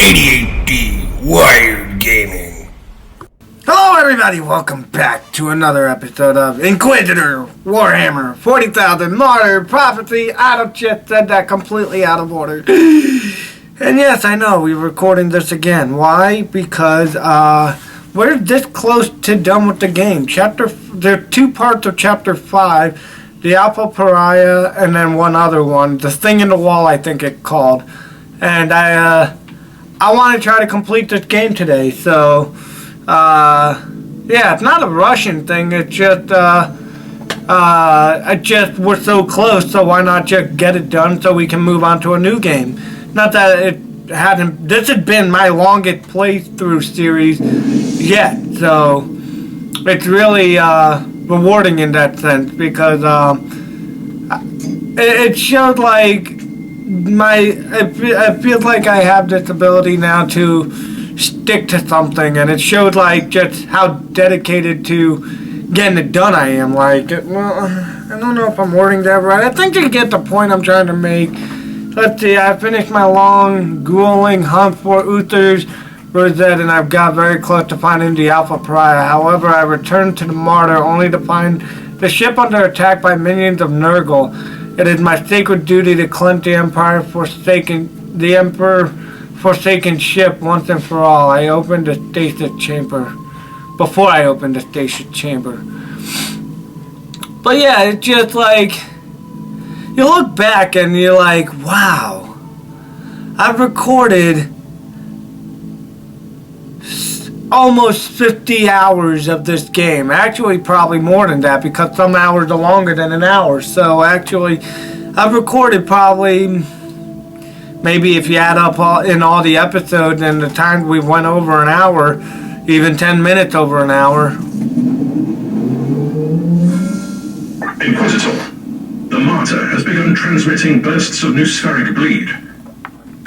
88D Wired Gaming. Hello everybody, welcome back to another episode of Inquisitor, Warhammer, 40,000, Martyr, Prophecy. I just said that completely out of order. And yes, I know, we're recording this again. Why? Because we're this close to done with the game. There are two parts of Chapter 5, the Alpha Pariah, and then one other one, the Thing in the Wall, I think it's called. And I want to try to complete this game today, so, yeah, it's not a rushing thing, it's just, we're so close, so why not just get it done so we can move on to a new game. Not that this had been my longest playthrough series yet, so it's really, rewarding in that sense, because, it showed like, it feels like I have this ability now to stick to something, and it showed like just how dedicated to getting it done I am. Like, well, I don't know if I'm wording that right. I think you get the point I'm trying to make. Let's see, I finished my long, grueling hunt for Uther's Rosette, and I've got very close to finding the Alpha Pariah. However, I returned to the Martyr only to find the ship under attack by minions of Nurgle. It is my sacred duty to cleanse the Emperor forsaken ship once and for all. I opened the stasis chamber. Before I opened the stasis chamber. But yeah, it's just like, you look back and you're like, wow, I've recorded almost 50 hours of this game. Actually, probably more than that, because some hours are longer than an hour. So actually, I've recorded probably, maybe if you add up in all the episodes and the times we went over an hour, even 10 minutes over an hour. Inquisitor, the Martyr has begun transmitting bursts of noospheric bleed.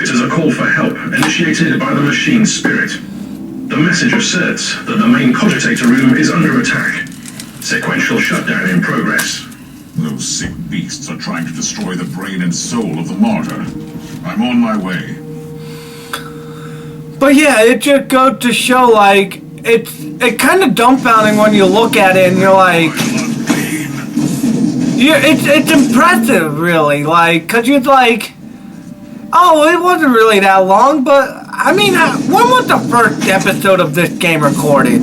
It is a call for help initiated by the machine's spirit. The message asserts that the main cogitator room is under attack. Sequential shutdown in progress. Those sick beasts are trying to destroy the brain and soul of the Martyr. I'm on my way. But yeah, it just goes to show, like, it's kind of dumbfounding when you look at it and you're like, it's impressive, really, like, because you're like, oh, it wasn't really that long, but, I mean, when was the first episode of this game recorded?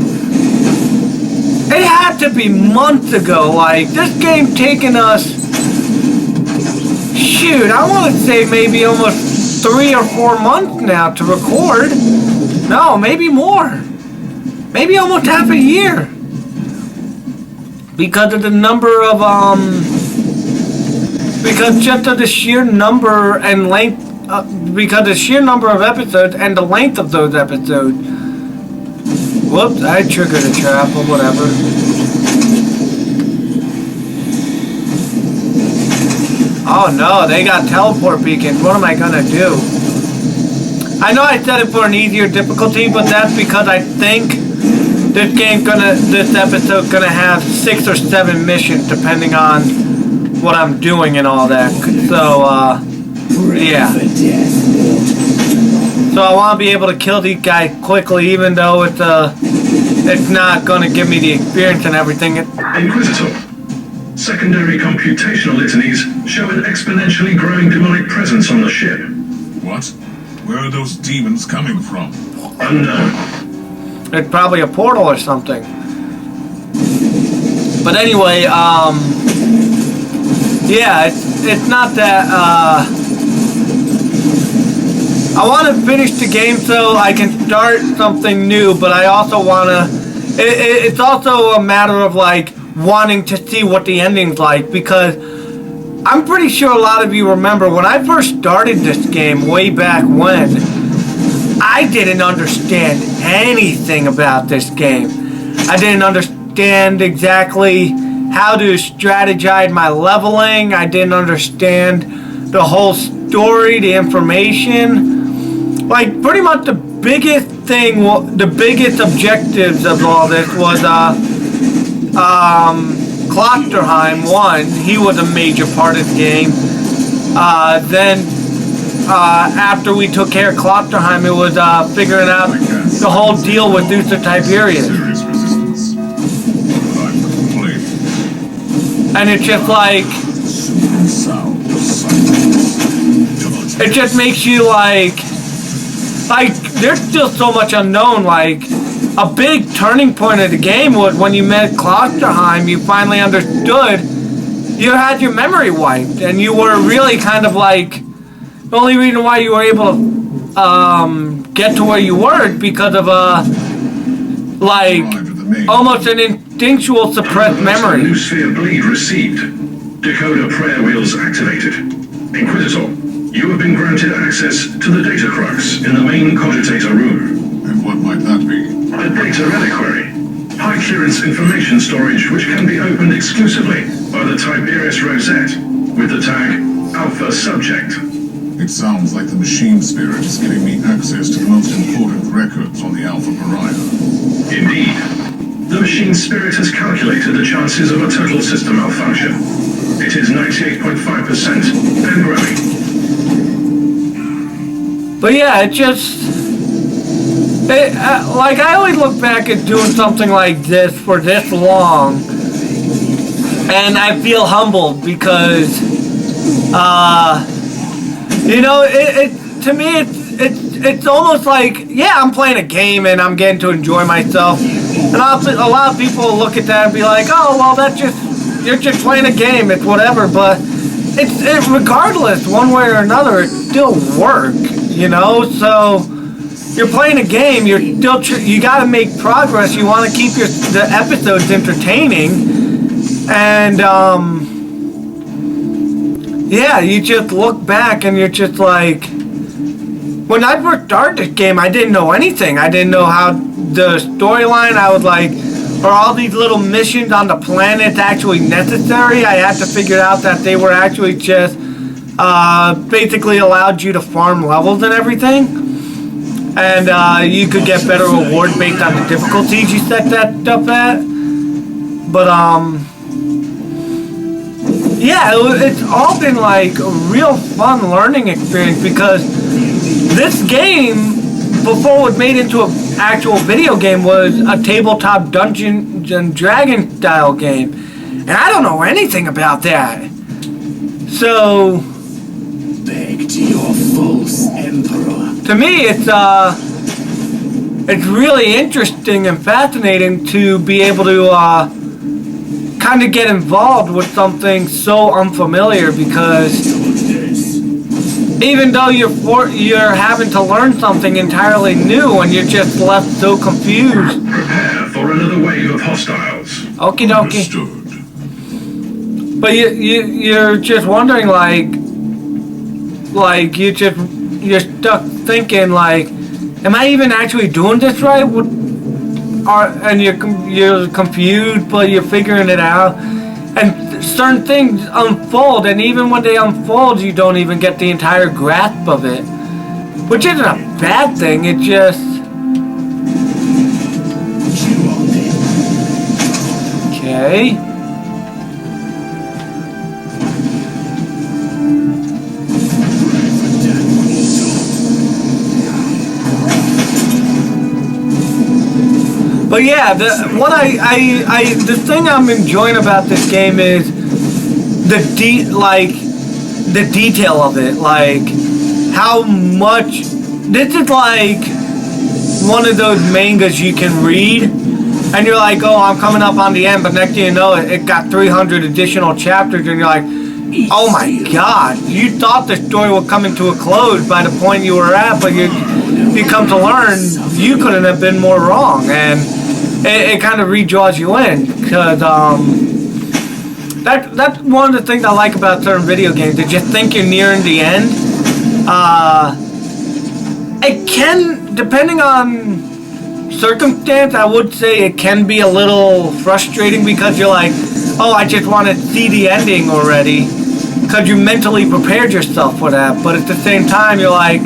It had to be months ago. Like, this game taking us, shoot, I want to say maybe almost 3 or 4 months now to record. No, maybe more. Maybe almost half a year. Because of the number of, because just of the sheer number and length, because the sheer number of episodes and the length of those episodes. Whoops, I triggered a trap or whatever. Oh no, they got teleport beacons. What am I gonna do? I know I set it for an easier difficulty, but that's because I think this episode's gonna have 6 or 7 missions depending on what I'm doing and all that. So, yeah. So I want to be able to kill these guys quickly, even though it's not going to give me the experience and everything. Inquisitor, secondary computational litanies show an exponentially growing demonic presence on the ship. What? Where are those demons coming from? Unknown. It's probably a portal or something. But anyway, yeah, it's not that, I want to finish the game so I can start something new, but I also want to, it's also a matter of like wanting to see what the ending's like, because I'm pretty sure a lot of you remember when I first started this game way back when, I didn't understand anything about this game. I didn't understand exactly how to strategize my leveling. I didn't understand the whole story, the information. Like, pretty much the biggest thing, the biggest objectives of all this was, Klosterheim won. He was a major part of the game. Then, after we took care of Klosterheim, it was figuring out the whole deal with Uther Tiberius. Serious resistance. I'm complaining. And it's just like, Sound of silence. it just makes you like there's still so much unknown. Like, a big turning point of the game was when you met Klosterheim, you finally understood you had your memory wiped, and you were really kind of like, the only reason why you were able to get to where you were because of like, almost an instinctual suppressed memory. New sphere bleed received. Decoder prayer wheels activated. Inquisitor, you have been granted access to the data crux in the main cogitator room. And what might that be? A data reliquary. High clearance information storage which can be opened exclusively by the Tiberius Rosette with the tag Alpha Subject. It sounds like the machine spirit is giving me access to the most important records on the Alpha Pariah. Indeed. The machine spirit has calculated the chances of a total system malfunction. It is 98.5% and growing. But yeah, it just... like, I always look back at doing something like this for this long, and I feel humbled because, you know, to me, it's almost like, yeah, I'm playing a game and I'm getting to enjoy myself. And a lot of people look at that and be like, oh, well, you're just playing a game, it's whatever. But it's regardless, one way or another, it's still work, you know? So you're playing a game, you got to make progress. You want to keep the episodes entertaining. And, yeah, you just look back and you're just like, when I first started this game, I didn't know anything. I didn't know how the storyline, I was like, are all these little missions on the planet actually necessary? I had to figure out that they were actually just basically allowed you to farm levels and everything. And you could get better reward based on the difficulties you set that stuff at. But, yeah, it's all been like a real fun learning experience because this game, before it was made into an actual video game, was a tabletop Dungeons and Dragons style game. And I don't know anything about that. So, back to your false emperor. To me, it's really interesting and fascinating to be able to kind of get involved with something so unfamiliar, because even though you're having to learn something entirely new and you're just left so confused. Prepare for another wave of hostiles. Okie dokie. Understood. But you're just wondering, like you're stuck thinking like, am I even actually doing this right? And you're confused, but you're figuring it out. And certain things unfold, and even when they unfold, you don't even get the entire grasp of it. Which isn't a bad thing, it just... Okay. But yeah, the thing I'm enjoying about this game is the detail of it, like how much. This is like one of those mangas you can read, and you're like, oh, I'm coming up on the end, but next thing you know, it got 300 additional chapters, and you're like, oh my god, you thought the story was coming to a close by the point you were at, but you come to learn you couldn't have been more wrong, and it kind of redraws you in, because that's one of the things I like about certain video games. That you think you're nearing the end. It can, depending on circumstance, I would say it can be a little frustrating, because you're like, oh, I just want to see the ending already, because you mentally prepared yourself for that. But at the same time, you're like,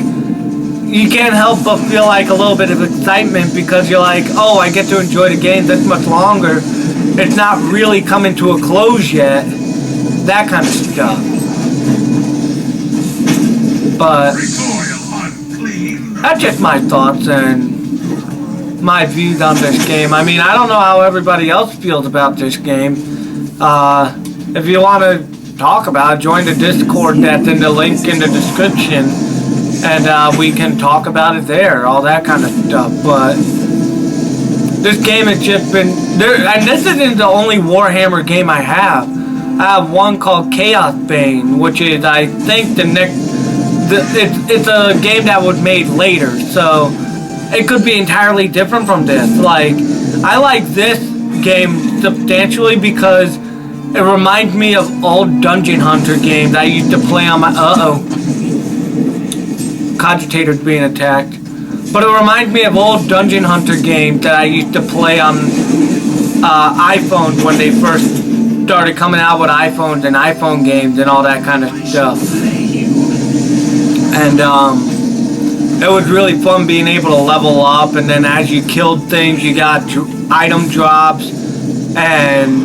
you can't help but feel like a little bit of excitement, because you're like, oh, I get to enjoy the game this much longer. It's not really coming to a close yet. That kind of stuff. But Recoil, unclean. that's just my thoughts and my views on this game. I mean, I don't know how everybody else feels about this game. If you want to talk about it, join the Discord that's in the link in the description, and we can talk about it there, all that kind of stuff. But this game has just been there, and this isn't the only Warhammer game I have. I have one called Chaos Bane, which is, I think, it's a game that was made later, so it could be entirely different from this. Like, I like this game substantially because it reminds me of old Dungeon Hunter games I used to play on my... Cogitator's being attacked. But it reminds me of old Dungeon Hunter games that I used to play on iPhones when they first started coming out with iPhones and iPhone games and all that kind of stuff. And it was really fun being able to level up, and then as you killed things, you got item drops, and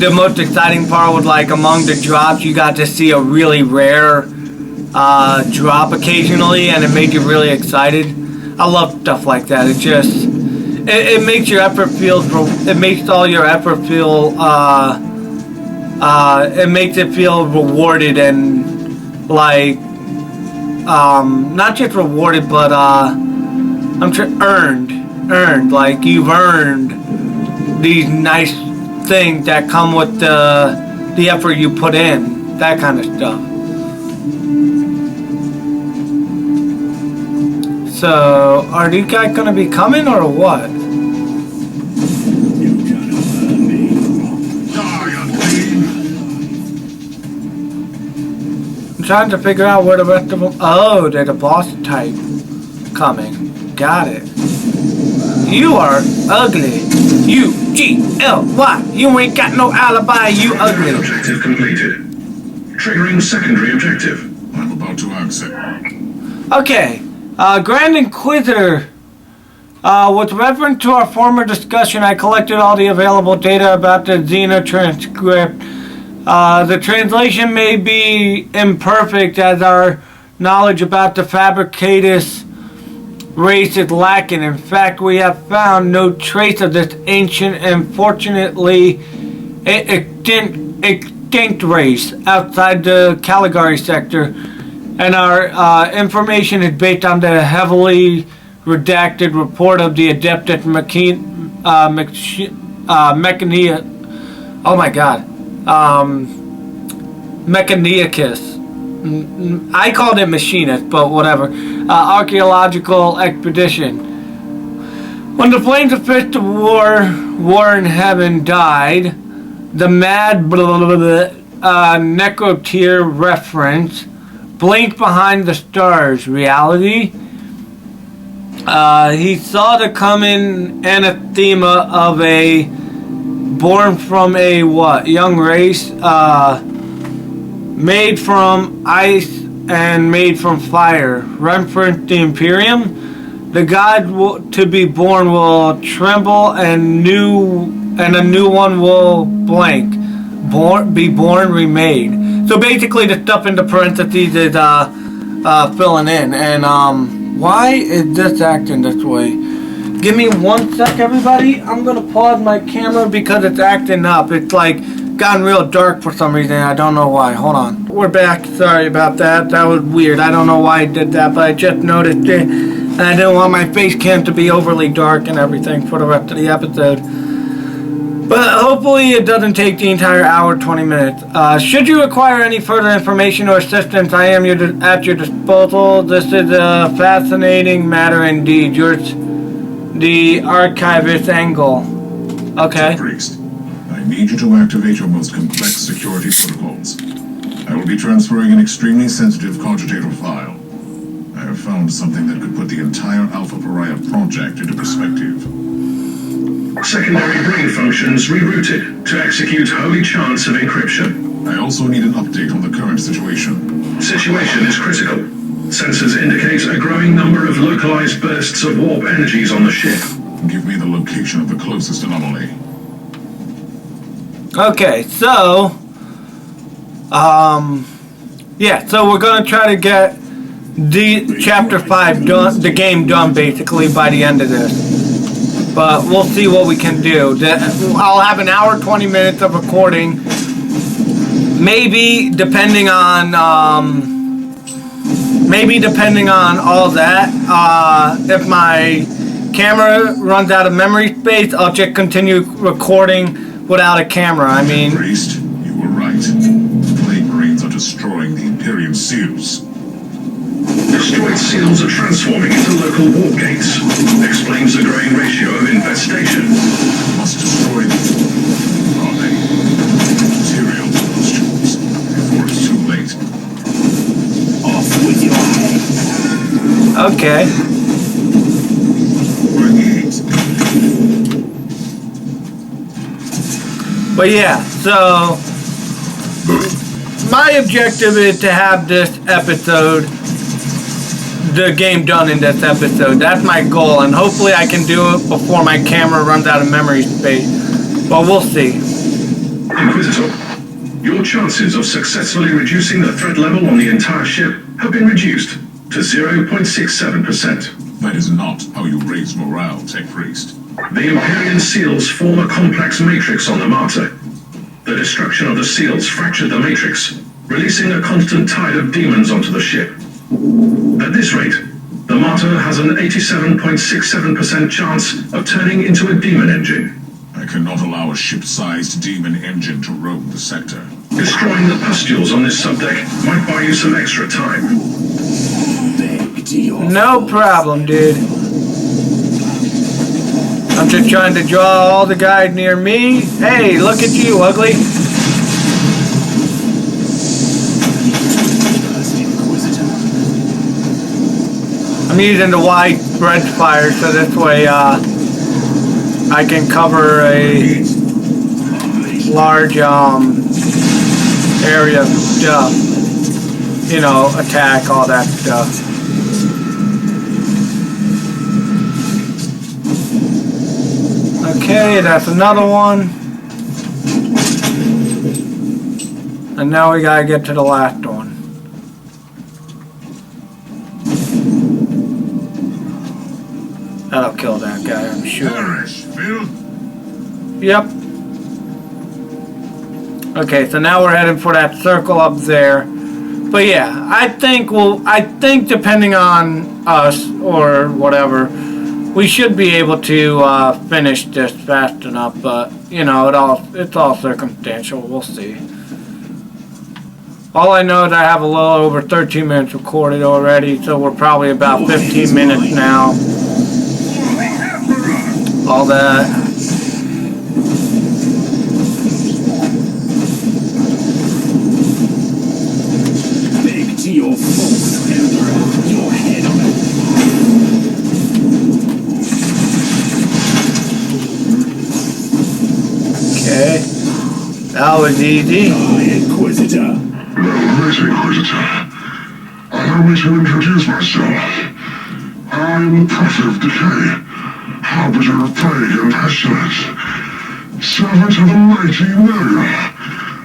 the most exciting part was, like, among the drops, you got to see a really rare drop occasionally, and it made you really excited. I love stuff like that. It just, it makes your effort feel, it makes all your effort feel, it makes it feel rewarded and, like, not just rewarded, but, earned, like, you've earned these nice things that come with the effort you put in, that kind of stuff. So, are these guys gonna be coming or what? I'm trying to figure out where the rest of them... Oh, they're the boss type coming. Got it. You are ugly. U-G-L-Y. You ain't got no alibi, you ugly. Objective completed. Triggering secondary objective. I'm about to accept. Okay. Grand Inquisitor. With reference to our former discussion, I collected all the available data about the Xena transcript. The translation may be imperfect as our knowledge about the Fabricatus race is lacking. In fact, we have found no trace of this ancient and fortunately extinct race outside the Caligari sector, and our information is based on the heavily redacted report of the Adeptus Mechanicus. I called it machinist, but whatever. Archaeological expedition. When the flames of fist of war in heaven died, the mad necroteer reference blinked behind the stars. Reality. He saw the coming anathema of a born from a young race, made from ice and made from fire. Reference the Imperium. The god to be born will tremble, and a new one will blank. Be born, remade. So basically, the stuff in the parentheses is filling in. And why is this acting this way? Give me 1 sec, everybody. I'm gonna pause my camera because it's acting up. It's like gotten real dark for some reason. I don't know why. Hold on. We're back. Sorry about that. That was weird. I don't know why I did that, but I just noticed it. And I didn't want my face cam to be overly dark and everything for the rest of the episode. But hopefully it doesn't take the entire hour, 20 minutes. Should you require any further information or assistance, I am at your disposal. This is a fascinating matter indeed. The archivist angle. Okay. Priest, I need you to activate your most complex security protocols. I will be transferring an extremely sensitive cogitator file. I have found something that could put the entire Alpha Pariah project into perspective. Secondary brain functions rerouted to execute holy chants of encryption. I also need an update on the current situation. Situation is critical. Sensors indicate a growing number of localized bursts of warp energies on the ship. Give me the location of the closest anomaly. Okay, so yeah, so we're gonna try to get the chapter 5 done, the game done basically by the end of this. But we'll see what we can do. I'll have an hour 20 minutes of recording. Maybe depending on all that. If my camera runs out of memory space, I'll just continue recording without a camera. I mean, Priest, you were right. The Plague Marines are destroying the Imperium seals. Destroyed seals are transforming into local war gates. Explains the growing ratio of infestation. Must destroy them. Are they? Material to those tools before it's too late. Off with your head. okay. Bring it. But yeah, so my objective is to have this episode, the game done in this episode. That's my goal, and hopefully I can do it before my camera runs out of memory space. But we'll see. Inquisitor, your chances of successfully reducing the threat level on the entire ship have been reduced to 0.67%. That is not how you raise morale, Tech Priest. The Imperium seals form a complex matrix on the Martyr. The destruction of the seals fractured the matrix, releasing a constant tide of demons onto the ship. At this rate, the Martyr has an 87.67% chance of turning into a demon engine. I cannot allow a ship-sized demon engine to roam the sector. Destroying the pustules on this subdeck might buy you some extra time. Beg to your No problem, dude. I'm just trying to draw all the guys near me. Hey, look at you, ugly. Inquisitor. I'm using the wide spread fire so this way I can cover a large area of stuff. You know, attack, all that stuff. Okay, that's another one. And now we gotta get to the last one. That'll kill that guy, I'm sure. Yep. Okay, so now we're heading for that circle up there. But yeah, I think depending on us or whatever, we should be able to finish this fast enough, but you know, it's all circumstantial. We'll see. All I know is I have a little over 13 minutes recorded already, so we're probably about 15 minutes now. All that. Beg to your false emperor. Your head on it. Okay. That was easy. Inquisitor. Miss Inquisitor. Allow me to introduce myself. I am the Prophet of Decay, Harbinger of Plague and Pestilence, servant of the mighty Martyr,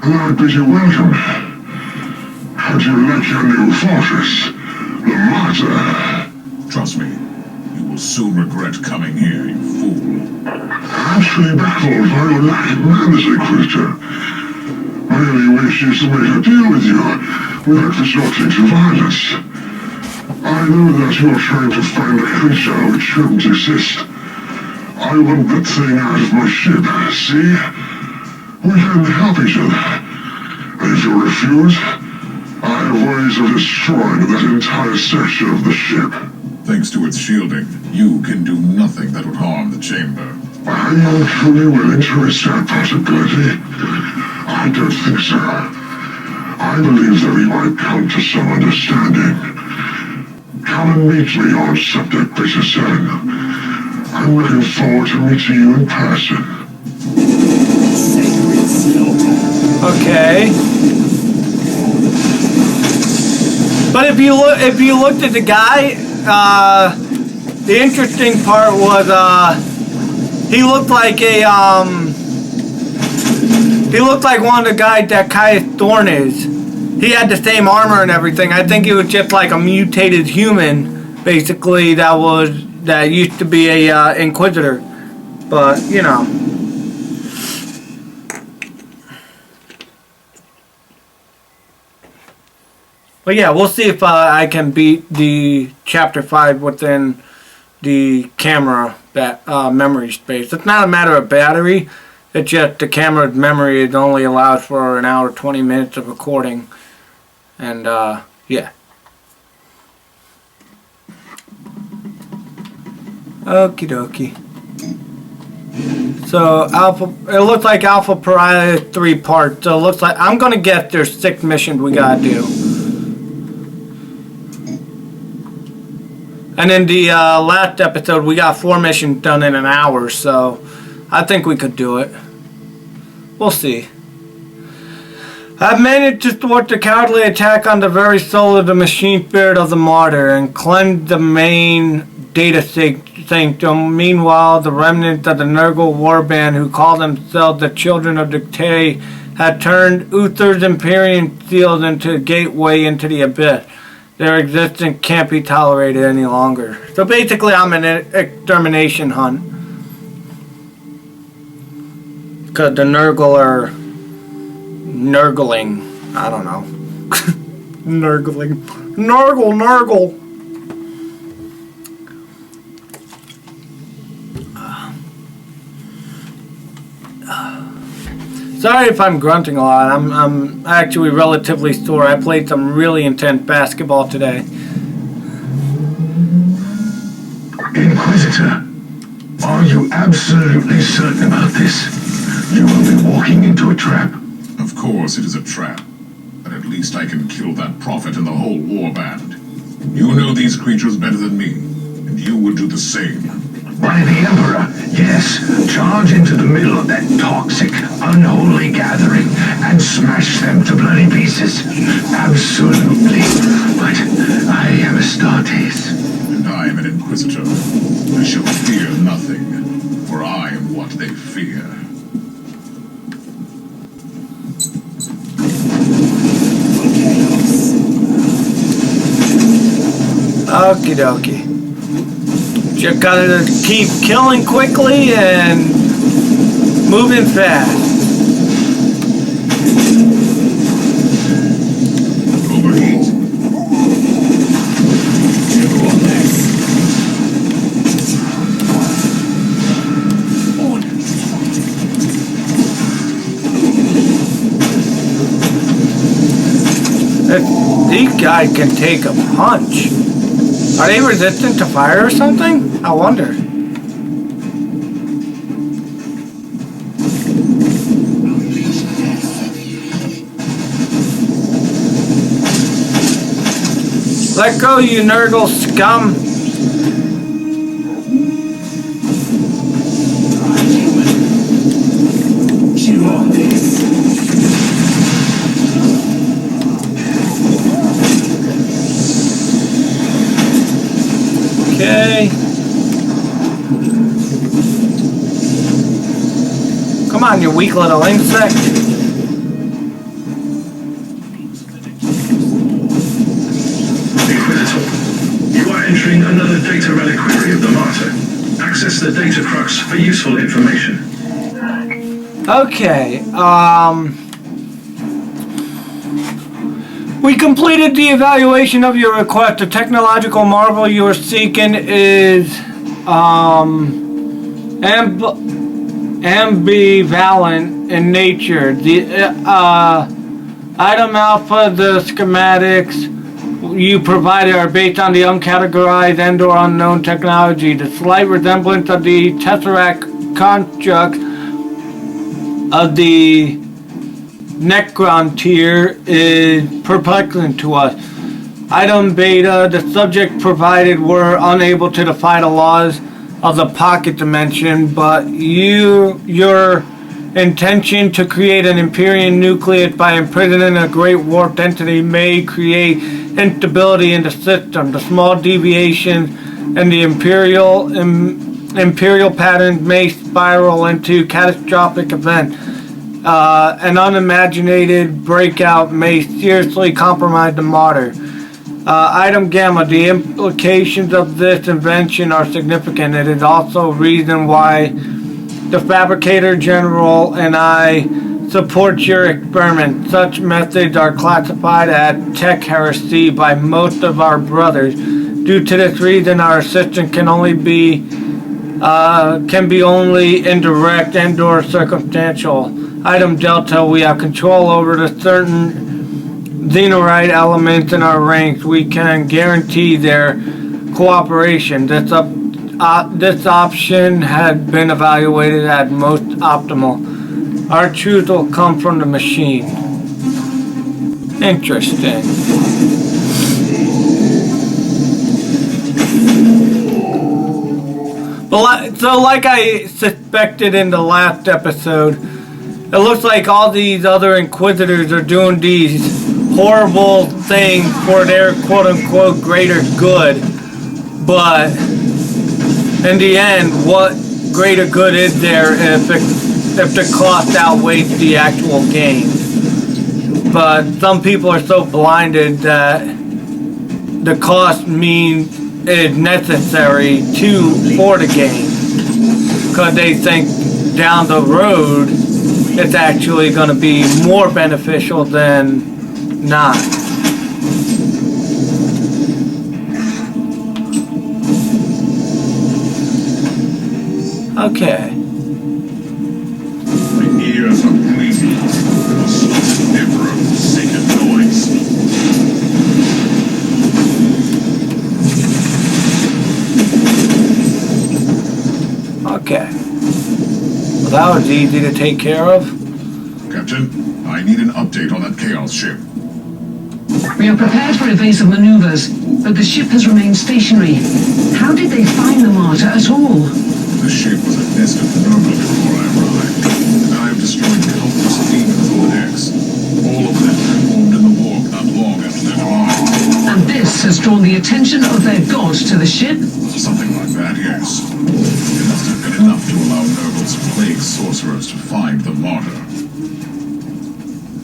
and I bid you welcome. How do you like your new fortress, the Martyr? Trust me, you will soon regret coming here, you fool. I'm truly baffled by your lack of manners, Inquisitor. My only wish is to make a deal with you without resorting to violence. I know that you're trying to find a creature which shouldn't exist. I want that thing out of my ship, see? We can help each other. And if you refuse, I have ways of destroying that entire section of the ship. Thanks to its shielding, you can do nothing that would harm the chamber. Are you truly willing to risk that possibility? I don't think so. I believe that we might come to some understanding. Come and meet me on Subject Beta 7. I'm looking forward to meeting you in person. Sacred slaughter. Okay. But if you looked at the guy, the interesting part was he looked like one of the guys that Caius Thorne is he had the same armor and everything. I think he was just like a mutated human, basically, that used to be a Inquisitor. But, you know. But yeah, we'll see if I can beat the Chapter 5 within the camera memory space. It's not a matter of battery. It's just the camera's memory, it only allows for an hour, 20 minutes of recording. And, yeah. Okie dokie. So, it looks like Alpha Pariah is 3 parts. So, it looks like, I'm gonna guess there's 6 missions we gotta do. And in the last episode, we got 4 missions done in an hour, so I think we could do it. We'll see. I've managed to thwart the cowardly attack on the very soul of the machine spirit of the Martyr and cleanse the main data sanctum. Meanwhile, the remnants of the Nurgle warband who call themselves the Children of Decay had turned Uther's Imperium seals into a gateway into the abyss. Their existence can't be tolerated any longer. So basically, I'm an extermination hunt. Because the Nurgle are nurgling. I don't know. Nurgling. Nurgle. Sorry if I'm grunting a lot. I'm actually relatively sore. I played some really intense basketball today. Inquisitor, are you absolutely certain about this? You will be walking into a trap. Of course it is a trap. But at least I can kill that prophet and the whole warband. You know these creatures better than me, and you would do the same. By the Emperor, yes. Charge into the middle of that toxic, unholy gathering and smash them to bloody pieces. Absolutely. But I am Astartes. And I am an Inquisitor. I shall fear nothing, for I am what they fear. Okie dokie. Just gotta keep killing quickly and moving fast. Overheat. You on this. These guys can take a punch. Are they resistant to fire or something? I wonder. Let go, you Nurgle scum! You on this. Okay. Come on, you weak little insect. Inquisitor, you are entering another data reliquary of the Martyr. Access the data crux for useful information. Okay, we completed the evaluation of your request. The technological marvel you are seeking is ambivalent in nature. The item alpha, the schematics you provided are based on the uncategorized and/or unknown technology. The slight resemblance of the Tesseract construct of the Necron tier is perplexing to us. Item beta, the subject provided were unable to defy the laws of the pocket dimension, but your intention to create an Imperium nucleus by imprisoning a great warped entity may create instability in the system. The small deviations in the imperial patterns may spiral into catastrophic events. An unimaginated breakout may seriously compromise the Martyr. Item Gamma. The implications of this invention are significant. It is also a reason why the Fabricator General and I support your experiment. Such methods are classified as tech heresy by most of our brothers. Due to this reason, our assistance can be only indirect and/or circumstantial. Item Delta. We have control over the certain Xenorite elements in our ranks. We can guarantee their cooperation. This option has been evaluated as most optimal. Our truth will come from the machine. Interesting. So like I suspected in the last episode, it looks like all these other Inquisitors are doing these horrible things for their quote-unquote greater good. But in the end, what greater good is there if the cost outweighs the actual gain? But some people are so blinded that the cost means is necessary for the gain, because they think down the road it's actually going to be more beneficial than not. Okay. My ears are bleeding. Never a forsaken noise. Okay. Well, that was easy to take care of. Captain, I need an update on that Chaos ship. We are prepared for evasive maneuvers, but the ship has remained stationary. How did they find the Martyr at all? The ship was a nest of vermin before I arrived, and I have destroyed countless demons on the decks. All of them formed in the warp not long after their demise. And this has drawn the attention of their god to the ship? Something like that, yes. It must have been enough to allow Nurgle's plague sorcerers to find the Martyr.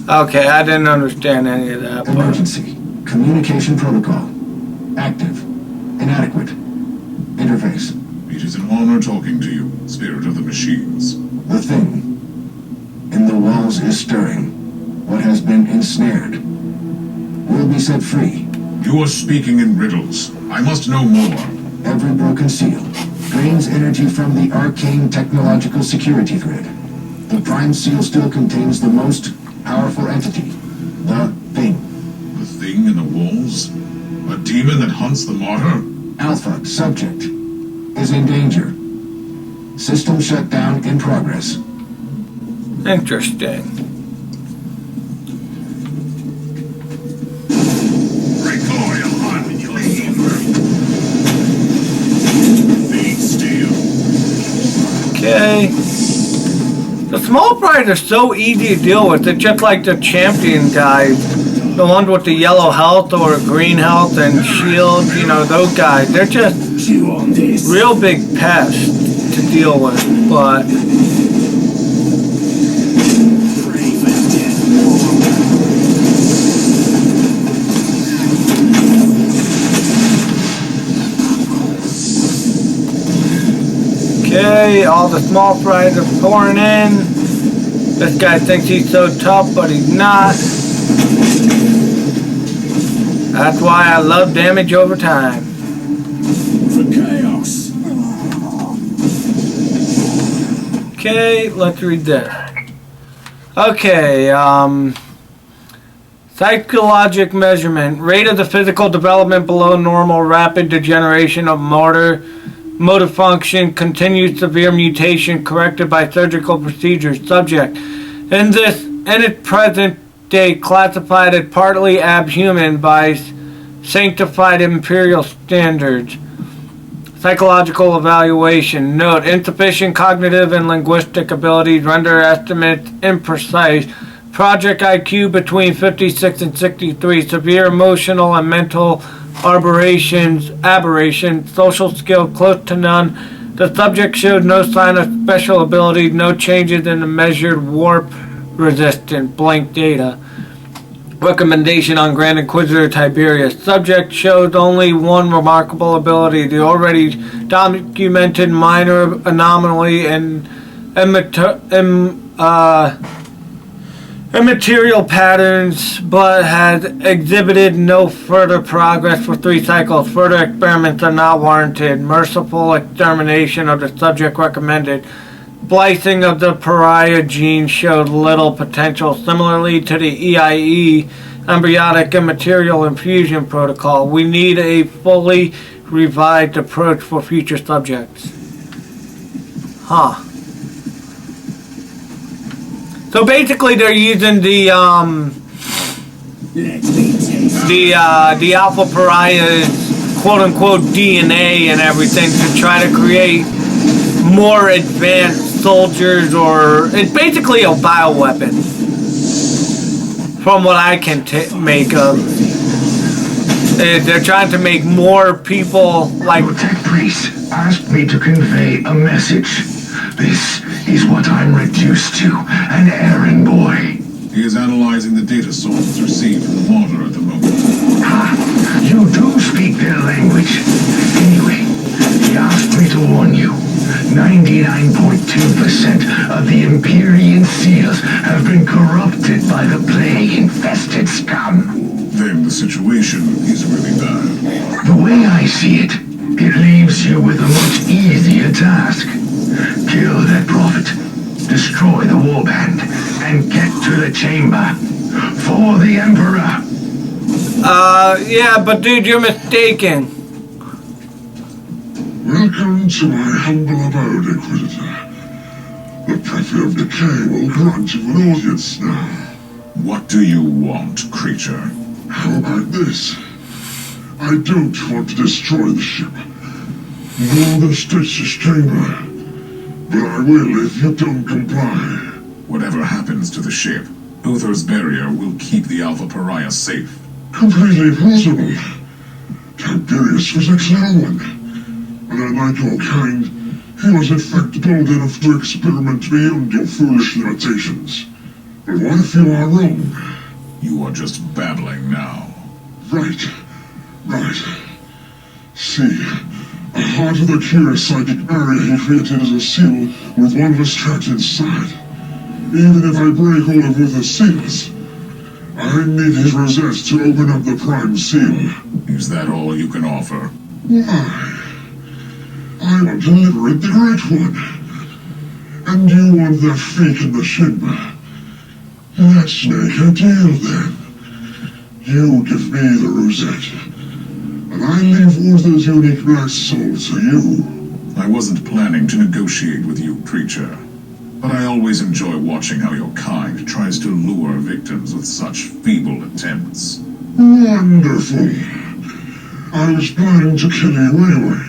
Okay, I didn't understand any of that. Emergency. Communication protocol. Active. Inadequate. Interface. It is an honor talking to you, spirit of the machines. The thing in the walls is stirring. What has been ensnared will be set free. You are speaking in riddles. I must know more. Every broken seal drains energy from the arcane technological security grid. The prime seal still contains the most powerful entity, the Thing. The thing in the walls? A demon that hunts the Martyr? Alpha subject is in danger. System shutdown in progress. Interesting. Recoil on your Being still. Okay. The small fries are so easy to deal with. They're just like the champion guys. The ones with the yellow health or green health and shield, you know, those guys. They're just real big pests to deal with, but okay, all the small fries are pouring in. This guy thinks he's so tough, but he's not. That's why I love damage over time. For chaos. Okay, let's read this. Okay, psychologic measurement. Rate of the physical development below normal. Rapid degeneration of motor function. Continued severe mutation corrected by surgical procedures. Subject. In its present state, classified as partly abhuman by sanctified imperial standards. Psychological evaluation. Note, insufficient cognitive and linguistic abilities render estimates imprecise. Project IQ between 56 and 63. Severe emotional and mental aberrations. Social skill close to none. The subject showed no sign of special abilities, no changes in the measured warp resistant. Blank data. Recommendation on Grand Inquisitor Tiberius. Subject shows only one remarkable ability: the already documented minor anomaly and immaterial patterns, but has exhibited no further progress for 3 cycles. Further experiments are not warranted. Merciful extermination of the subject recommended. Splicing of the pariah gene showed little potential. Similarly to the EIE, embryonic immaterial infusion protocol, we need a fully revised approach for future subjects. Huh. So basically they're using the alpha pariah's quote-unquote DNA and everything to try to create more advanced soldiers, or it's basically a bioweapon from what I can make of. They're trying to make more people like... Your tech priest asked me to convey a message. This is what I'm reduced to, an errand boy. He is analyzing the data sources received from the Martyr at the moment. Ah, you do speak their language. Anyway, he asked me to warn you. 99.2% of the Empyrean seals have been corrupted by the plague-infested scum. Then the situation is really bad. The way I see it, it leaves you with a much easier task. Kill that prophet, destroy the warband, and get to the chamber. For the Emperor. Yeah, but dude, you're mistaken. Welcome to my humble abode, Inquisitor. The Prophet of Decay will grant you an audience now. What do you want, creature? How about this? I don't want to destroy the ship, nor the stasis chamber. But I will if you don't comply. Whatever happens to the ship, Uther's barrier will keep the Alpha Pariah safe. Completely plausible. Tiberius was a clever one. And unlike your kind, he was in fact bold enough to experiment beyond your foolish limitations. But what if you are wrong? You are just babbling now. Right. See, a heart of the curious psychic barrier he created as a seal with one of us trapped inside. Even if I break all of Uther's seals, I need his rosette to open up the prime seal. Is that all you can offer? Why? I want to liberate the Great One. And you want that freak in the chamber. Let's make a deal then. You give me the rosette, and I leave Uther's unique black soul to you. I wasn't planning to negotiate with you, creature. But I always enjoy watching how your kind tries to lure victims with such feeble attempts. Wonderful. I was planning to kill you anyway.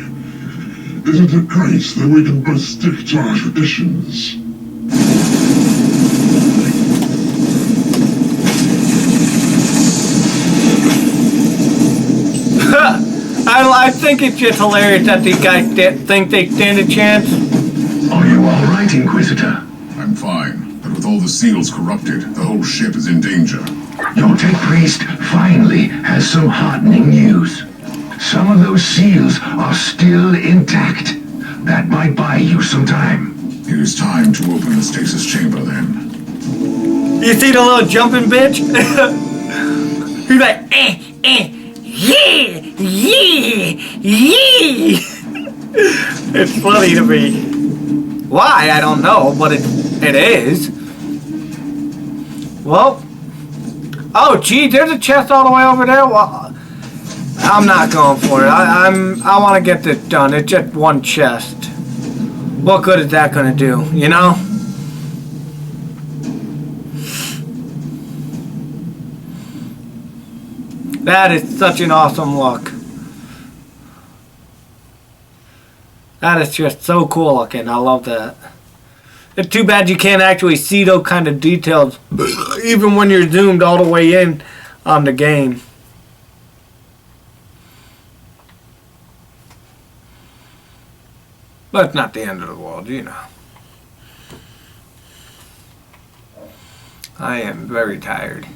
Isn't it great that we can both stick to our traditions? I think it's just hilarious that these guys think they stand a chance. Are you alright, Inquisitor? I'm fine, but with all the seals corrupted, the whole ship is in danger. Your tech priest finally has some heartening news. Some of those seals are still intact. That might buy you some time. It is time to open the stasis chamber then. You see the little jumping bitch? He's like, yeah. It's funny to me. Why? I don't know, but it is. Well. Oh, gee, there's a chest all the way over there. Well, I'm not going for it. I want to get this done. It's just one chest. What good is that going to do, you know? That is such an awesome look. That is just so cool looking. I love that. It's too bad you can't actually see those kind of details even when you're zoomed all the way in on the game. But it's not the end of the world, you know. I am very tired.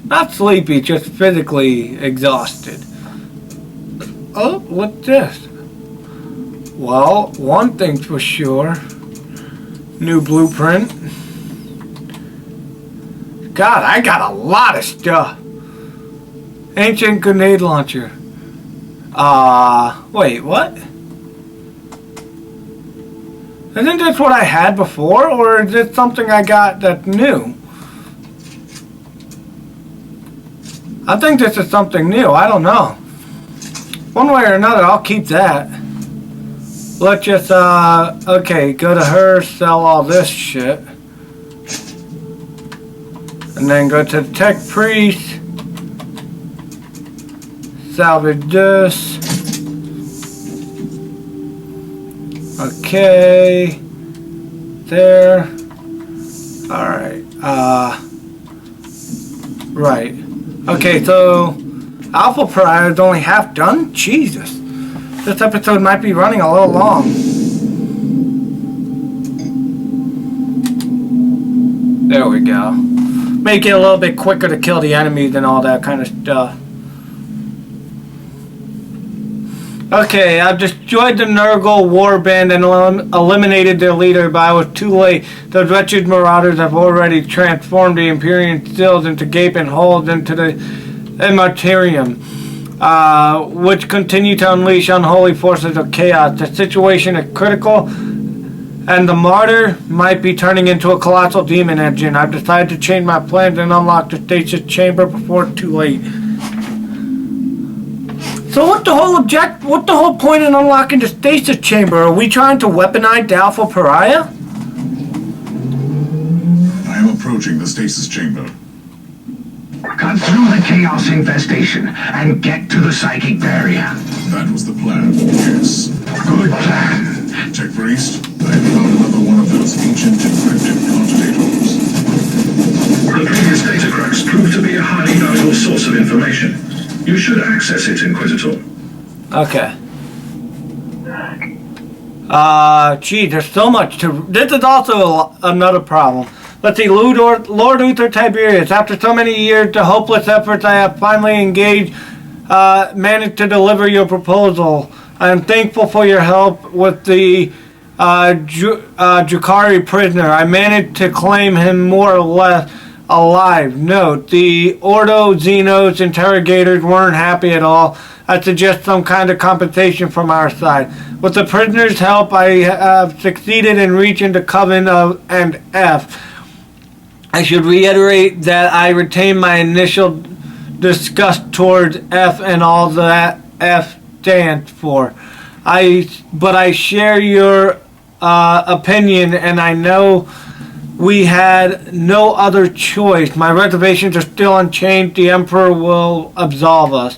Not sleepy, just physically exhausted. Oh, what's this? Well, one thing's for sure. New blueprint. God, I got a lot of stuff. Ancient grenade launcher. Wait, what? Isn't this what I had before, or is this something I got that's new? I think this is something new. I don't know. One way or another, I'll keep that. Let's just, okay, go to her, sell all this shit. And then go to the tech priest. Salvage this. Okay. There. Alright. Right. Okay, so Alpha Pariah is only half done? Jesus. This episode might be running a little long. There we go. Make it a little bit quicker to kill the enemies and all that kind of stuff. Okay, I've destroyed the Nurgle warband and eliminated their leader, but I was too late. Those wretched marauders have already transformed the Imperial seals into gaping holes into the Martyrium, which continue to unleash unholy forces of chaos. The situation is critical, and the Martyr might be turning into a colossal demon engine. I've decided to change my plans and unlock the stasis chamber before it's too late. So what's the whole point in unlocking the stasis chamber? Are we trying to weaponize the Alpha Pariah? I am approaching the stasis chamber. Cut through the chaos infestation and get to the psychic barrier. That was the plan, yes. Good plan. Tech Priest, I have found another one of those ancient encrypted conjugators. The previous data cracks proved to be a highly valuable source of information. You should access it, Inquisitor. Okay. Gee, there's so much to... This is also another problem. Let's see, Lord Uther Tiberius. After so many years of hopeless efforts, I have finally managed to deliver your proposal. I am thankful for your help with the Drakari prisoner. I managed to claim him more or less alive. Note, the Ordo Xenos interrogators weren't happy at all. I suggest some kind of compensation from our side. With the prisoner's help, I have succeeded in reaching the Coven of and F. I should reiterate that I retain my initial disgust towards F and all that F stands for. But I share your opinion, and I know we had no other choice. My reservations are still unchanged. The Emperor will absolve us.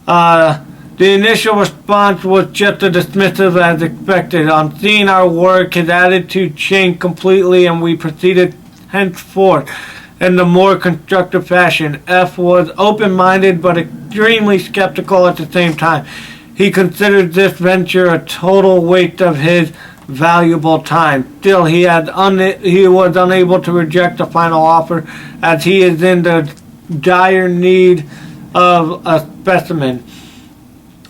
The initial response was just as dismissive as expected. On seeing our work, his attitude changed completely, and we proceeded henceforth in the more constructive fashion. F was open-minded but extremely skeptical at the same time. He considered this venture a total waste of his valuable time. Still, he was unable to reject the final offer, as he is in the dire need of a specimen.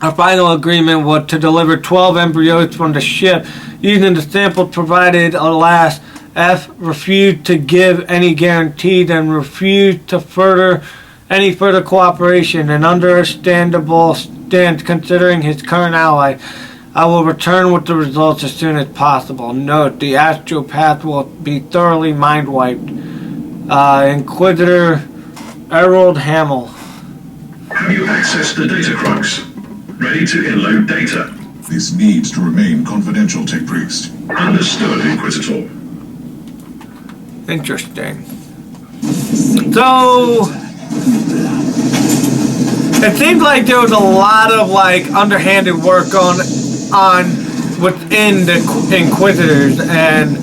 Our final agreement was to deliver 12 embryos from the ship using the samples provided. Alas, F refused to give any guarantees and refused to any further cooperation, an understandable stance considering his current ally. I will return with the results as soon as possible. Note, the astropath will be thoroughly mind-wiped. Inquisitor Errol Hamill. Have you accessed the data crux? Ready to inload data? This needs to remain confidential, Tech Priest. Understood, Inquisitor. Interesting. So, it seems like there was a lot of underhanded work on within the Inquisitors, and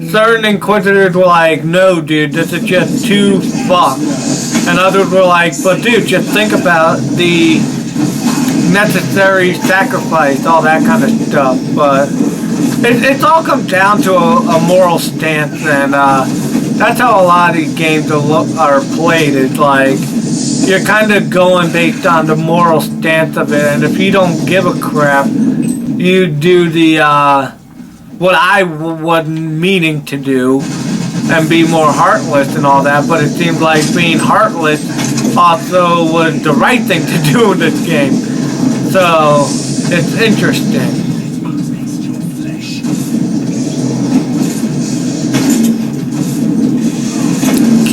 certain Inquisitors were like, no dude, this is just too fucked. And others were like, but dude, just think about the necessary sacrifice, all that kind of stuff. But it all comes down to a moral stance, and That's how a lot of these games are played. It's like you're kind of going based on the moral stance of it, and if you don't give a crap, you do the what I was meaning to do and be more heartless and all that. But it seems like being heartless also was the right thing to do in this game. So it's interesting.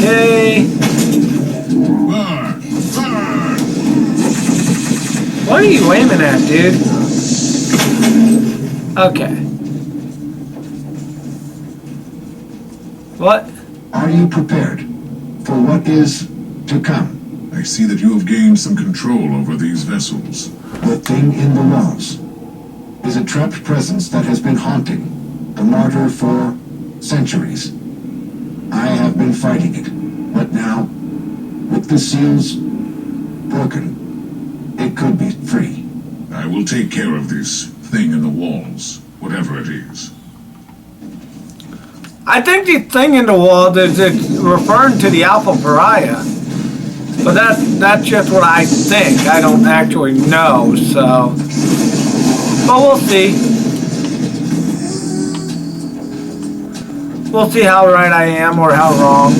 Okay. What are you aiming at, dude? Okay. What? Are you prepared for what is to come? I see that you have gained some control over these vessels. The thing in the walls is a trapped presence that has been haunting the Martyr for centuries. I have been fighting it, but now, with the seals broken, it could be free. I will take care of this thing in the walls, whatever it is. I think the thing in the wall is it's referring to the Alpha Pariah. But that's just what I think. I don't actually know, so. But we'll see. We'll see how right I am or how wrong.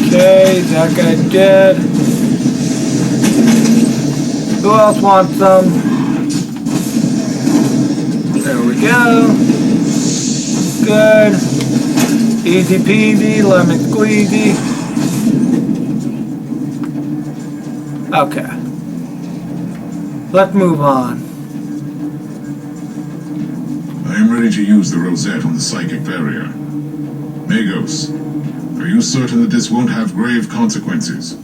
Okay, that guy dead. Who else wants some? There we go. Good. Easy peasy, lemon squeezy. Okay. Let's move on. I am ready to use the rosette on the psychic barrier. Magos, are you certain that this won't have grave consequences?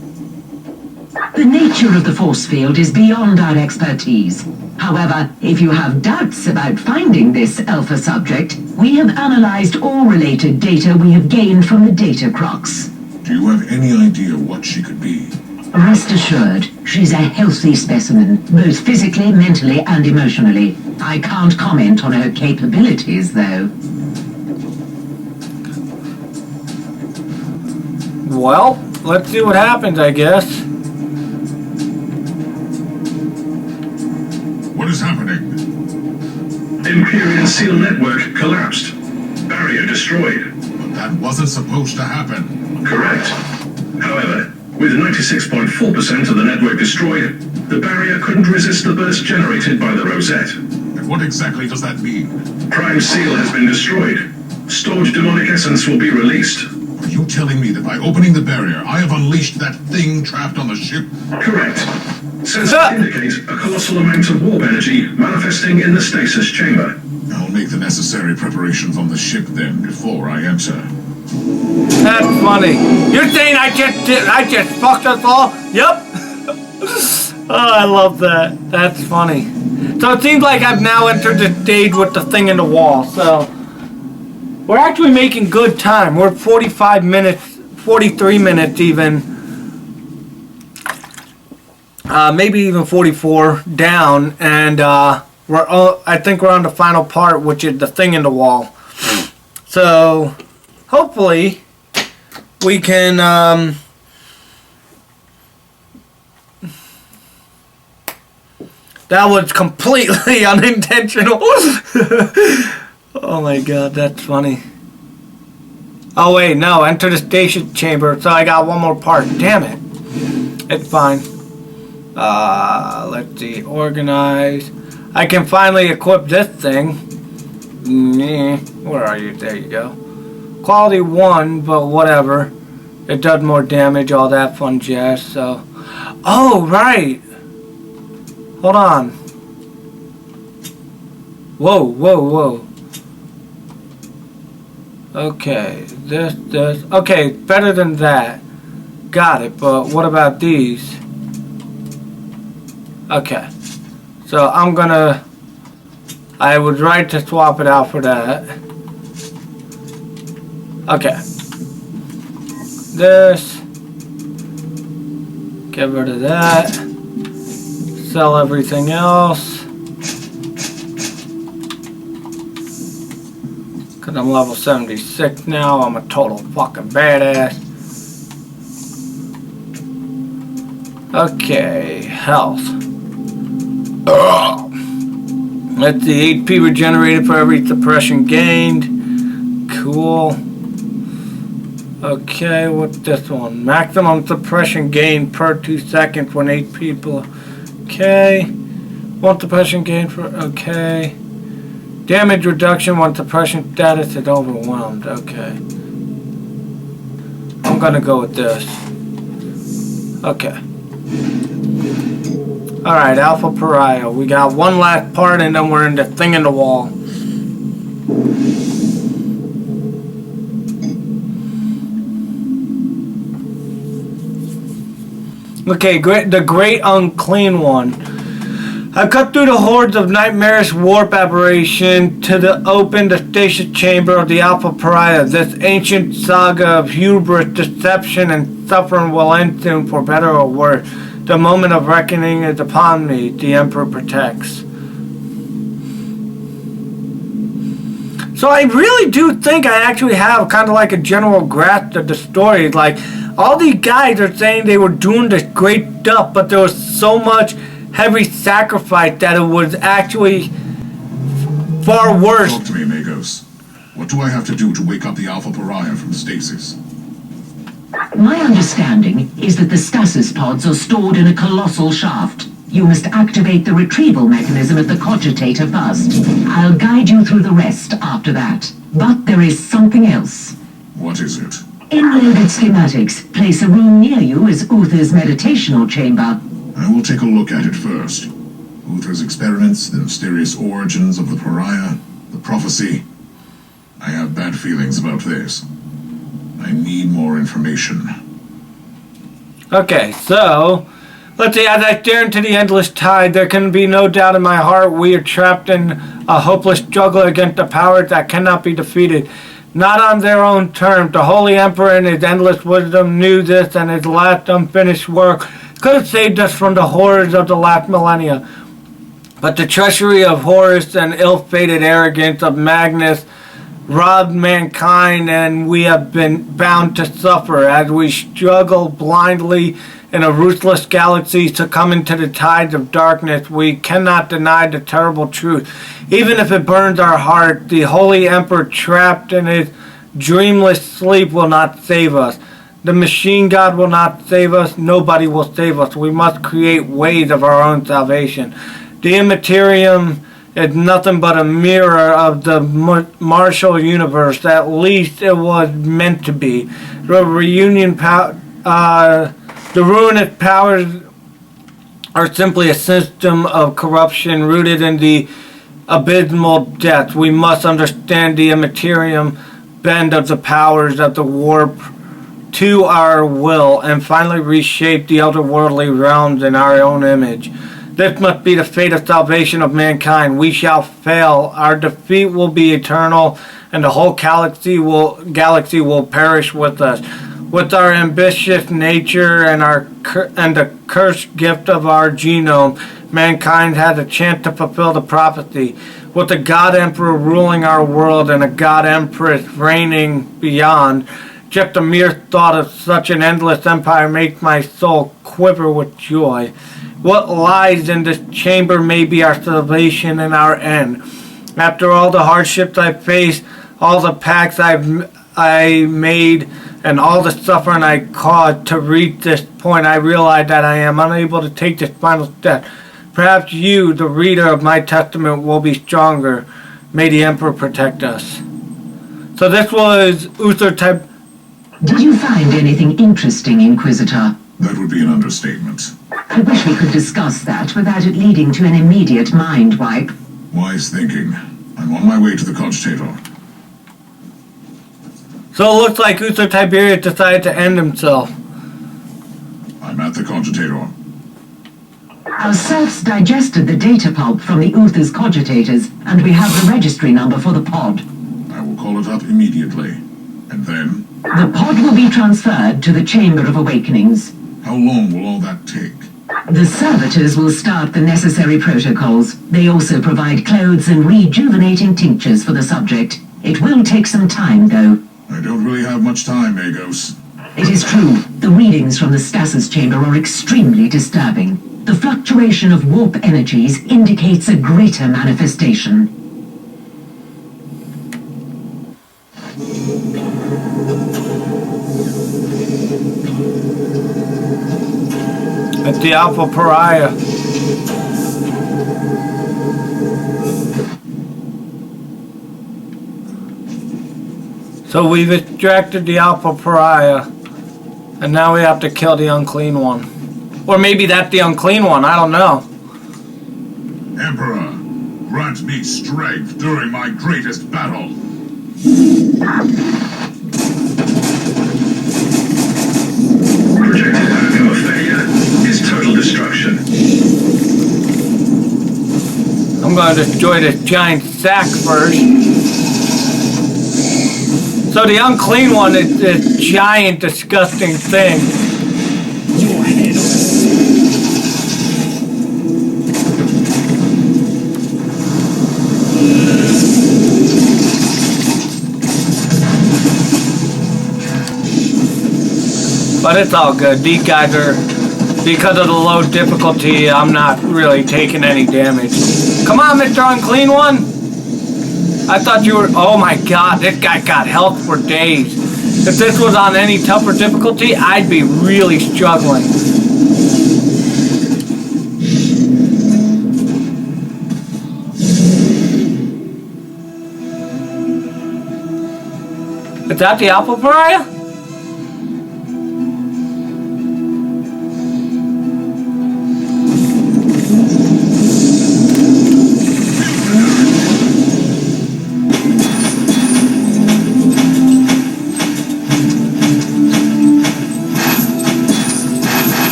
The nature of the force field is beyond our expertise. However, if you have doubts about finding this alpha subject, we have analyzed all related data we have gained from the data crocs. Do you have any idea what she could be? Rest assured, she's a healthy specimen, both physically, mentally, and emotionally. I can't comment on her capabilities, though. Well, let's see what happens, I guess. What is happening? Imperial seal network collapsed. Barrier destroyed. But that wasn't supposed to happen. Correct. However, with 96.4% of the network destroyed, the barrier couldn't resist the burst generated by the rosette. And what exactly does that mean? Prime seal has been destroyed. Stored demonic essence will be released. Are you telling me that by opening the barrier, I have unleashed that thing trapped on the ship? Correct. Sensors indicate a colossal amount of warp energy manifesting in the stasis chamber. I'll make the necessary preparations on the ship then, before I enter. That's funny. You're saying I just fucked us all? Yep. Oh, I love that. That's funny. So it seems like I've now entered the stage with the thing in the wall. So we're actually making good time. We're 45 minutes, 43 minutes even. Maybe even 44 down, and I think we're on the final part, which is the thing in the wall. So hopefully we can that was completely unintentional. Oh my god, that's funny. Oh wait, no, enter the station chamber. So I got one more part. Damn it. It's fine. Let's see, organize. I can finally equip this thing. Where are you? There you go. Quality 1, but whatever. It does more damage, all that fun jazz, so. Oh, right! Hold on. Whoa, whoa, whoa. Okay, this. Okay, better than that. Got it, but what about these? Okay, so I would like to swap it out for that. Okay. this. Get rid of that. Sell everything else. Cause I'm level 76 now. I'm a total fucking badass. Okay, health. Let's see, HP regenerated for every suppression gained. Cool. Okay, what's this one? Maximum suppression gained per 2 seconds when 8 people. Okay. 1 suppression gained for. Okay. Damage reduction when suppression status is overwhelmed. Okay. I'm gonna go with this. Okay. Alright, Alpha Pariah. We got one last part and then we're in the thing in the wall. Okay, the Great Unclean One. I cut through the hordes of nightmarish warp aberration to open the stasis chamber of the Alpha Pariah. This ancient saga of hubris, deception, and suffering will end soon, for better or worse. The moment of reckoning is upon me. The Emperor protects. So I really do think I actually have kind of like a general grasp of the story. Like, all these guys are saying they were doing this great stuff, but there was so much heavy sacrifice that it was actually far worse. Talk to me, Magos. What do I have to do to wake up the Alpha Pariah from stasis? My understanding is that the stasis pods are stored in a colossal shaft. You must activate the retrieval mechanism at the cogitator first. I'll guide you through the rest after that. But there is something else. What is it? In loaded schematics, place a room near you as Uther's meditational chamber. I will take a look at it first. Uther's experiments, the mysterious origins of the Pariah, the prophecy. I have bad feelings about this. I need more information. Okay, so let's see, as I stare into the endless tide, there can be no doubt in my heart we are trapped in a hopeless struggle against the powers that cannot be defeated. Not on their own terms. The Holy Emperor in his endless wisdom knew this, and his last unfinished work could have saved us from the horrors of the last millennia. But the treachery of Horus and ill-fated arrogance of Magnus robbed mankind, and we have been bound to suffer as we struggle blindly in a ruthless galaxy, succumbing to the tides of darkness. We cannot deny the terrible truth. Even if it burns our heart, the Holy Emperor trapped in his dreamless sleep will not save us. The machine god will not save us. Nobody will save us. We must create ways of our own salvation. The Immaterium is nothing but a mirror of the martial universe. At least it was meant to be. The ruinous powers are simply a system of corruption rooted in the abysmal depths. We must understand the Immaterium bend of the powers of the warp to our will, and finally reshape the otherworldly realms in our own image. This must be the fate of salvation of mankind. We shall fail. Our defeat will be eternal, and the whole galaxy will perish with us. With our ambitious nature and the cursed gift of our genome, mankind has a chance to fulfill the prophecy. With a God Emperor ruling our world and a God Empress reigning beyond, just a mere thought of such an endless empire makes my soul quiver with joy. What lies in this chamber may be our salvation and our end. After all the hardships I faced, all the pacts I made, and all the suffering I caused to reach this point, I realize that I am unable to take this final step. Perhaps you, the reader of my testament, will be stronger. May the Emperor protect us. So this was Uther type. Did you find anything interesting, Inquisitor? That would be an understatement. I wish we could discuss that without it leading to an immediate mind wipe. Wise thinking. I'm on my way to the cogitator. So it looks like Uther Tiberius decided to end himself. I'm at the cogitator. Our serfs digested the data pulp from the Uther's cogitators, and we have the registry number for the pod. I will call it up immediately. And then The pod will be transferred to the Chamber of Awakenings. How long will all that take? The servitors will start the necessary protocols. They also provide clothes and rejuvenating tinctures for the subject. It will take some time, though. I don't really have much time, Agos. It is true. The readings from the stasis chamber are extremely disturbing. The fluctuation of warp energies indicates a greater manifestation. At the Alpha Pariah. So we've extracted the Alpha Pariah, and now we have to kill the Unclean One. Or maybe that's the Unclean One, I don't know. Emperor, grant me strength during my greatest battle. Projected outcome of failure is total destruction. I'm going to destroy this giant sack first. So the Unclean One is this giant, disgusting thing. Your head But it's all good. These guys are, because of the low difficulty, I'm not really taking any damage. Come on, Mr. Unclean One! I thought you were, oh my god, this guy got health for days. If this was on any tougher difficulty, I'd be really struggling. Is that the Alpha Pariah?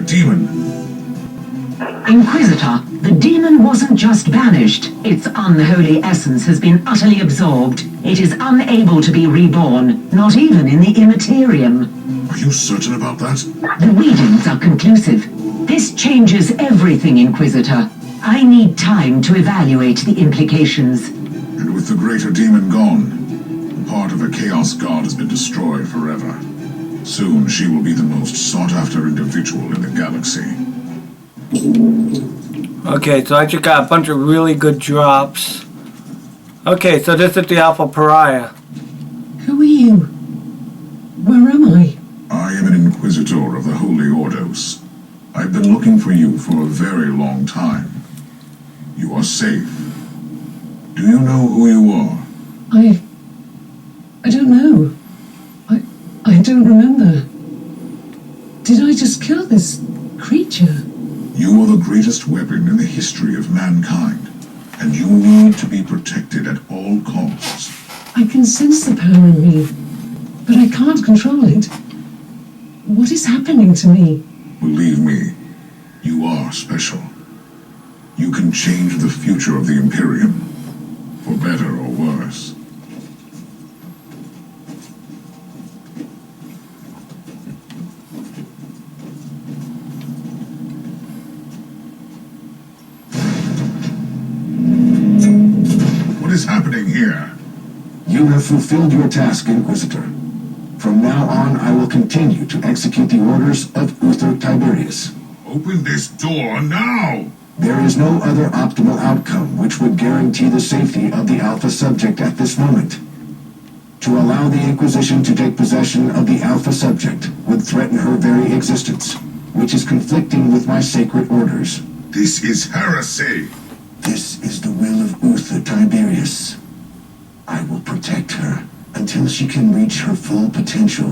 Demon. Inquisitor, the demon wasn't just banished. Its unholy essence has been utterly absorbed. It is unable to be reborn, not even in the Immaterium. Are you certain about that? The readings are conclusive. This changes everything, Inquisitor. I need time to evaluate the implications. And with the greater demon gone, a part of the Chaos God has been destroyed forever. Soon she will be the most sought-after individual in the galaxy. Okay, so I just got a bunch of really good drops. Okay, so this is the Alpha Pariah. Who are you? Where am I? I am an Inquisitor of the Holy Ordos. I've been looking for you for a very long time. You are safe. Do you know who you are? I don't know. I don't remember. Did I just kill this creature? You are the greatest weapon in the history of mankind, and you need to be protected at all costs. I can sense the power in me, but I can't control it. What is happening to me? Believe me, you are special. You can change the future of the Imperium, for better or worse. What is happening here? You have fulfilled your task, Inquisitor. From now on, I will continue to execute the orders of Uther Tiberius. Open this door now! There is no other optimal outcome which would guarantee the safety of the Alpha subject at this moment. To allow the Inquisition to take possession of the Alpha subject would threaten her very existence, which is conflicting with my sacred orders. This is heresy! This is the will of Uther Tiberius. I will protect her until she can reach her full potential.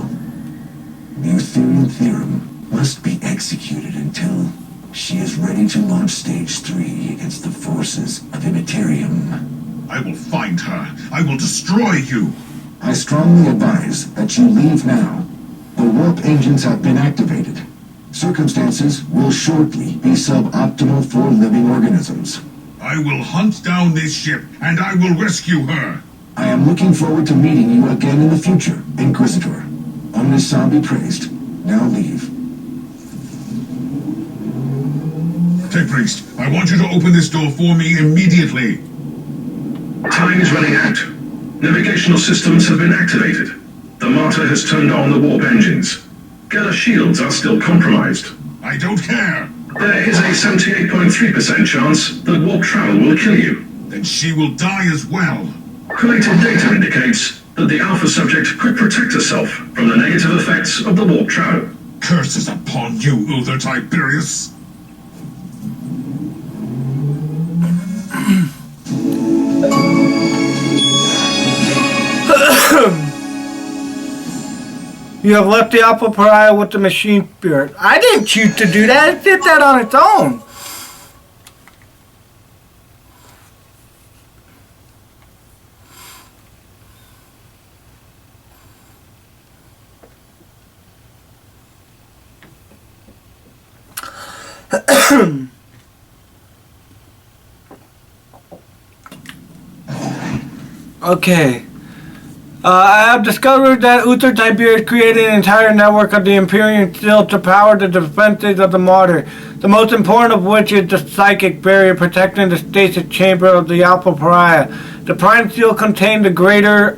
The Utherian theorem must be executed until she is ready to launch Stage 3 against the forces of Immaterium. I will find her. I will destroy you. I strongly advise that you leave now. The warp engines have been activated. Circumstances will shortly be suboptimal for living organisms. I will hunt down this ship, and I will rescue her. I am looking forward to meeting you again in the future, Inquisitor. Omnisan be praised. Now leave. Tech Priest, I want you to open this door for me immediately. Time is running out. Navigational systems have been activated. The Martyr has turned on the warp engines. Geller shields are still compromised. I don't care. There is a 78.3% chance that warp travel will kill you. Then she will die as well. Collated data indicates that the Alpha subject could protect herself from the negative effects of the warp travel. Curses upon you, Uther Tiberius. You have left the Alpha Pariah with the machine spirit. I didn't choose to do that. It did that on its own. Okay. I have discovered that Uther Tiberius created an entire network of the Imperium Steel to power the defenses of the Martyr, the most important of which is the psychic barrier protecting the stasis chamber of the Alpha Pariah. The Prime Steel contained a greater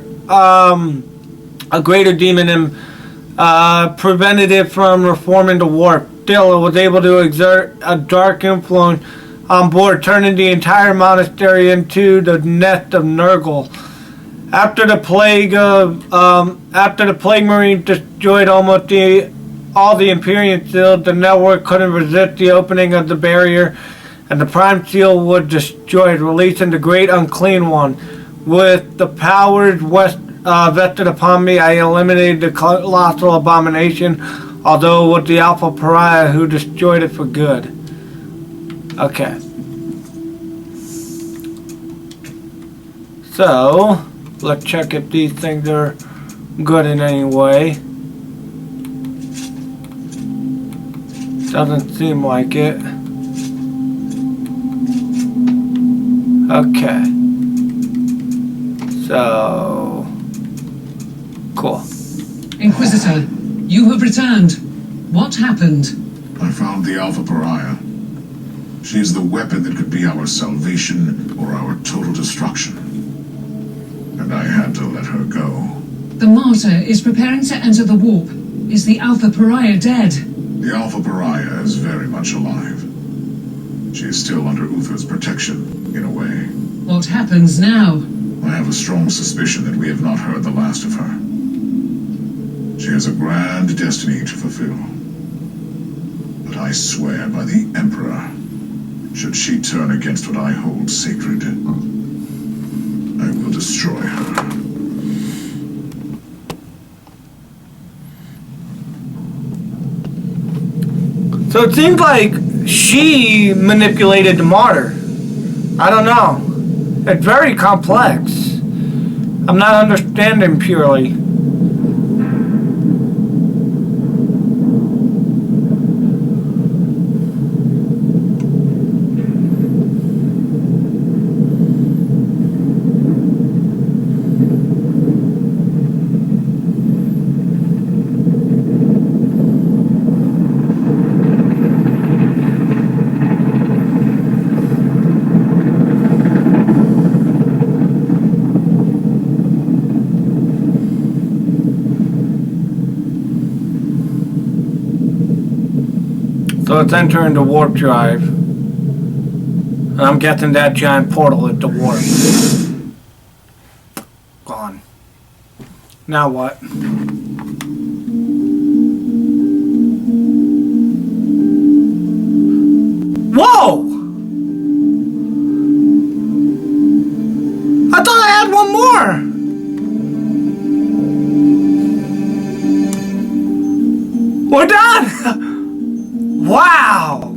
demon and prevented it from reforming the warp. Still, it was able to exert a dark influence on board, turning the entire monastery into the nest of Nurgle. After the plague marine destroyed almost all the Imperium seals, the network couldn't resist the opening of the barrier, and the Prime Seal was destroyed, releasing the Great Unclean One. With the powers vested upon me, I eliminated the colossal abomination, although it was the Alpha Pariah who destroyed it for good. Okay. So let's check if these things are good in any way. Doesn't seem like it. Okay. So cool. Inquisitor, you have returned. What happened? I found the Alpha Pariah. She is the weapon that could be our salvation or our total destruction. And I had to let her go. The Martyr is preparing to enter the warp. Is the Alpha Pariah dead? The Alpha Pariah is very much alive. She is still under Uther's protection, in a way. What happens now? I have a strong suspicion that we have not heard the last of her. She has a grand destiny to fulfill. But I swear by the Emperor, should she turn against what I hold sacred, I will destroy her. So it seems like she manipulated the Martyr. I don't know. It's very complex. I'm not understanding purely. So let's enter into warp drive. And I'm guessing that giant portal at the warp. Gone. Now what? Whoa! I thought I had one more! We're done! Wow!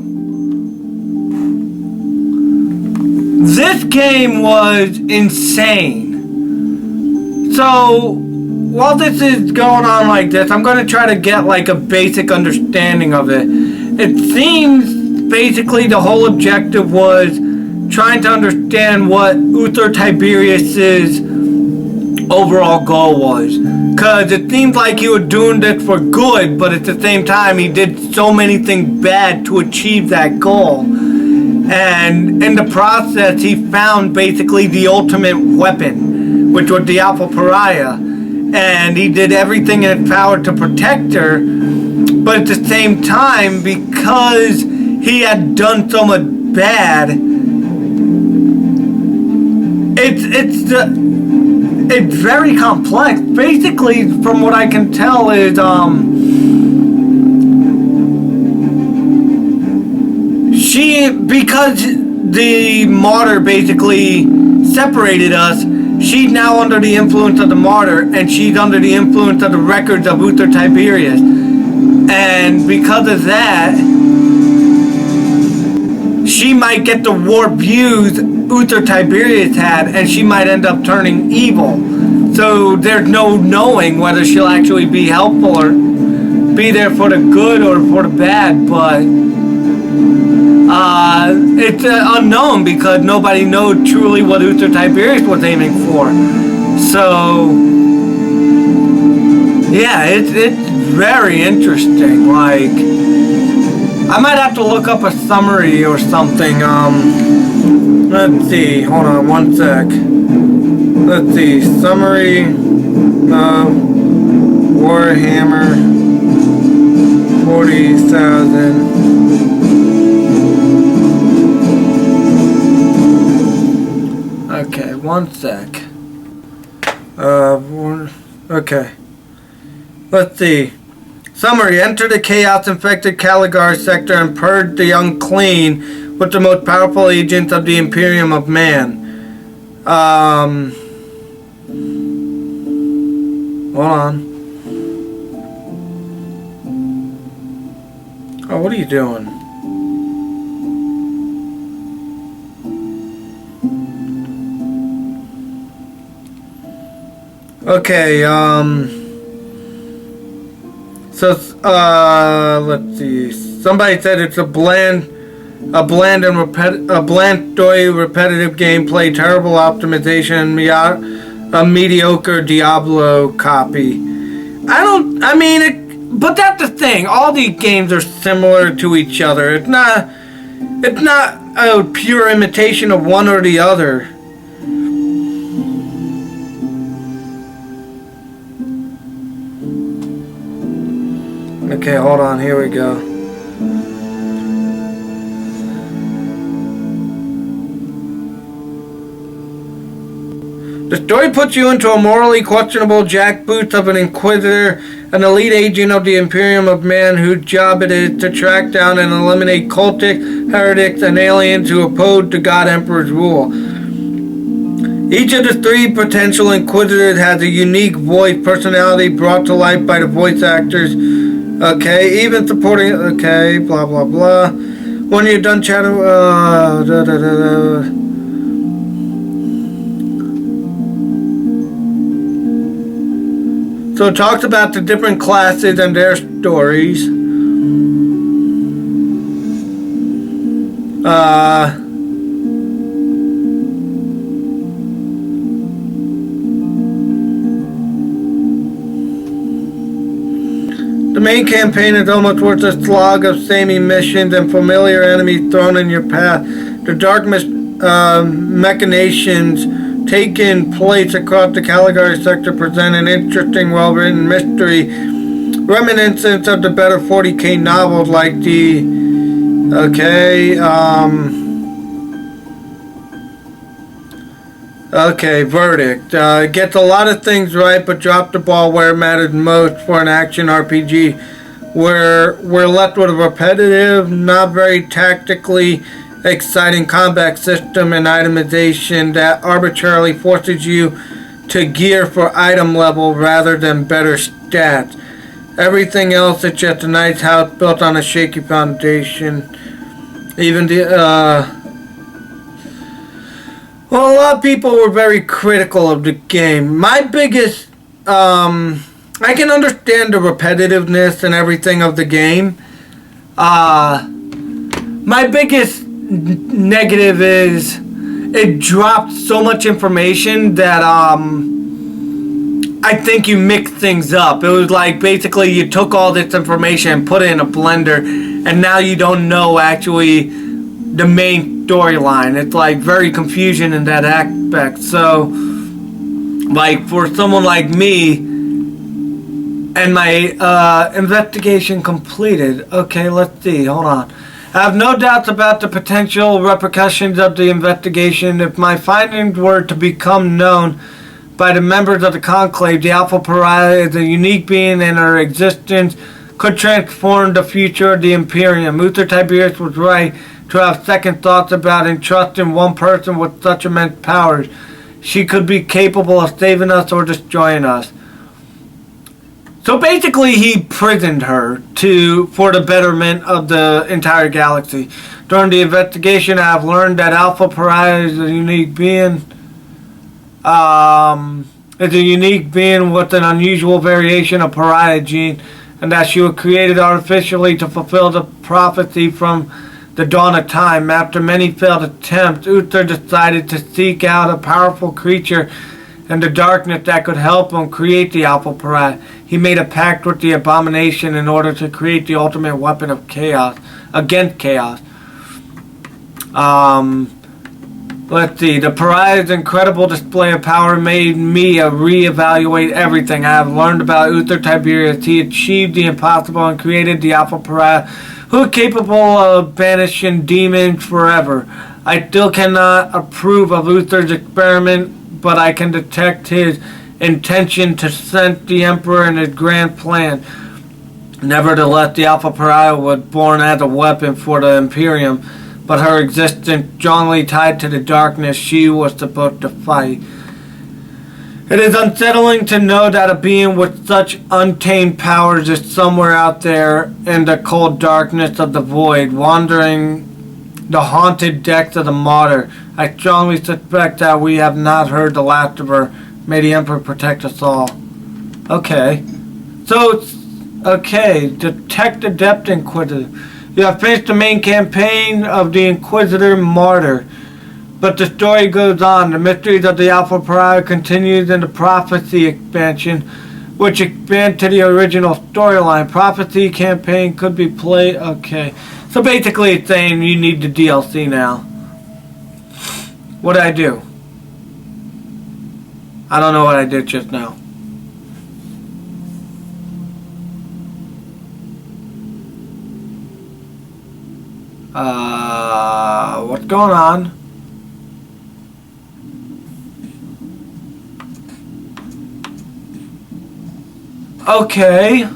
This game was insane. So, while this is going on like this, I'm going to try to get like a basic understanding of it. It seems basically the whole objective was trying to understand what Uther Tiberius's overall goal was. Because it seemed like he was doing this for good, but at the same time he did so many things bad to achieve that goal. And in the process he found basically the ultimate weapon, which was the Alpha Pariah. And he did everything in his power to protect her, but at the same time, because he had done so much bad, it's very complex. Basically, from what I can tell, is because the Martyr basically separated us, she's now under the influence of the Martyr, and she's under the influence of the records of Uther Tiberius. And because of that, she might get the warped views Uther Tiberius had, and she might end up turning evil. So there's no knowing whether she'll actually be helpful or be there for the good or for the bad, but it's unknown because nobody knows truly what Uther Tiberius was aiming for. So yeah, it's very interesting. Like, I might have to look up a summary or something. Let's see, hold on one sec. Let's see, summary of Warhammer 40,000. Okay, one sec. Okay. Let's see. Summary. Enter the chaos-infected Caligar sector and purge the Unclean with the most powerful agents of the Imperium of Man. Hold on. Oh, what are you doing? Okay, so, let's see. Somebody said it's a bland and repetitive gameplay, terrible optimization, a mediocre Diablo copy. But that's the thing. All these games are similar to each other. It's not a pure imitation of one or the other. Okay, hold on, here we go. The story puts you into a morally questionable jackboots of an Inquisitor, an elite agent of the Imperium of Man whose job it is to track down and eliminate cultists, heretics, and aliens who oppose the God Emperor's rule. Each of the three potential Inquisitors has a unique voice personality brought to life by the voice actors. Okay, even supporting, okay, blah, blah, blah. When you're done chatting, So it talks about the different classes and their stories. The main campaign is almost worth a slog of samey missions and familiar enemies thrown in your path. The dark machinations taking place across the Caligari sector present an interesting, well-written mystery, reminiscent of the better 40k novels like the... Verdict. Gets a lot of things right, but dropped the ball where it matters most for an action RPG. We're left with a repetitive, not very tactically exciting combat system and itemization that arbitrarily forces you to gear for item level rather than better stats. Everything else is just a nice house built on a shaky foundation. Even the, well, a lot of people were very critical of the game. My biggest, I can understand the repetitiveness and everything of the game. My biggest negative is it dropped so much information that I think you mixed things up. It was like basically you took all this information and put it in a blender, and now you don't know actually the main storyline. It's like very confusion in that aspect. So, like for someone like me, and my investigation completed. Okay, let's see. Hold on. I have no doubts about the potential repercussions of the investigation. If my findings were to become known by the members of the Conclave, the Alpha Pariah is a unique being, and her existence could transform the future of the Imperium. Uther Tiberius was right to have second thoughts about entrusting one person with such immense powers. She could be capable of saving us or destroying us. So basically, he imprisoned her for the betterment of the entire galaxy. During the investigation, I have learned that Alpha Pariah is a unique being. It's a unique being with an unusual variation of Pariah gene, and that she was created artificially to fulfill the prophecy from the dawn of time. After many failed attempts, Uther decided to seek out a powerful creature in the darkness that could help him create the Alpha Pariah. He made a pact with the Abomination in order to create the ultimate weapon of chaos, against chaos. Let's see. The Pariah's incredible display of power made me reevaluate everything I have learned about Uther Tiberius. He achieved the impossible and created the Alpha Pariah, who is capable of banishing demons forever. I still cannot approve of Uther's experiment, but I can detect his intention to send the Emperor in his grand plan. Nevertheless, the Alpha Pariah was born as a weapon for the Imperium, but her existence strongly tied to the darkness she was supposed to fight. It is unsettling to know that a being with such untamed powers is somewhere out there in the cold darkness of the void, wandering the haunted decks of the Martyr. I strongly suspect that we have not heard the last of her. May the Emperor protect us all. Okay. So, okay. Detect the Depth Inquisitor. You have finished the main campaign of the Inquisitor Martyr. But the story goes on. The mysteries of the Alpha Pariah continues in the Prophecy expansion, which expands to the original storyline. Prophecy campaign could be played. Okay. So basically it's saying you need the DLC now. What did I do? I don't know what I did just now. What's going on? Okay.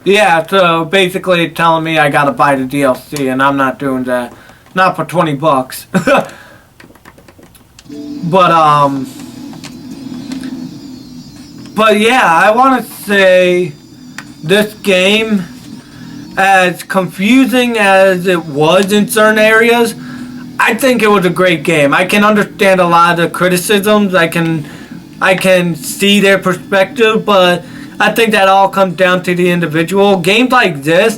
Yeah, so basically it's telling me I gotta buy the DLC, and I'm not doing that. Not for $20. But yeah, I want to say this game, as confusing as it was in certain areas, I think it was a great game. I can understand a lot of the criticisms. I can see their perspective, but I think that all comes down to the individual. Games like this,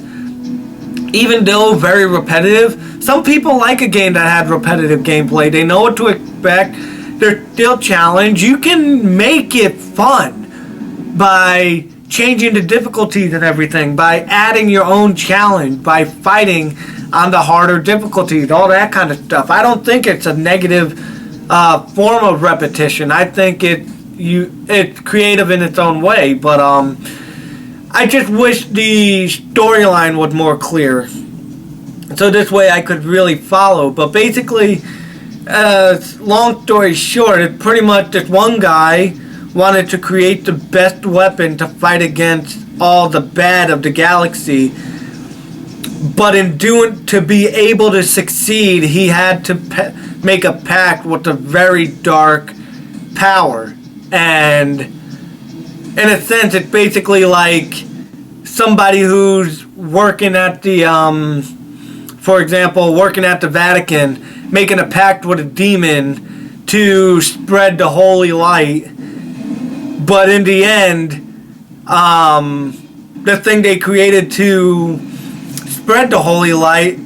even though very repetitive, some people like a game that had repetitive gameplay. They know what to expect. They're still challenged. You can make it fun by changing the difficulties and everything, by adding your own challenge, by fighting on the harder difficulties, all that kind of stuff. I don't think it's a negative form of repetition. I think it's creative in its own way, but I just wish the storyline was more clear, so this way I could really follow. But basically, long story short, it's pretty much this one guy wanted to create the best weapon to fight against all the bad of the galaxy. But in to be able to succeed, he had to make a pact with a very dark power. And in a sense, it's basically like somebody who's working at the, for example, working at the Vatican, making a pact with a demon to spread the holy light. But in the end, the thing they created to spread the holy light,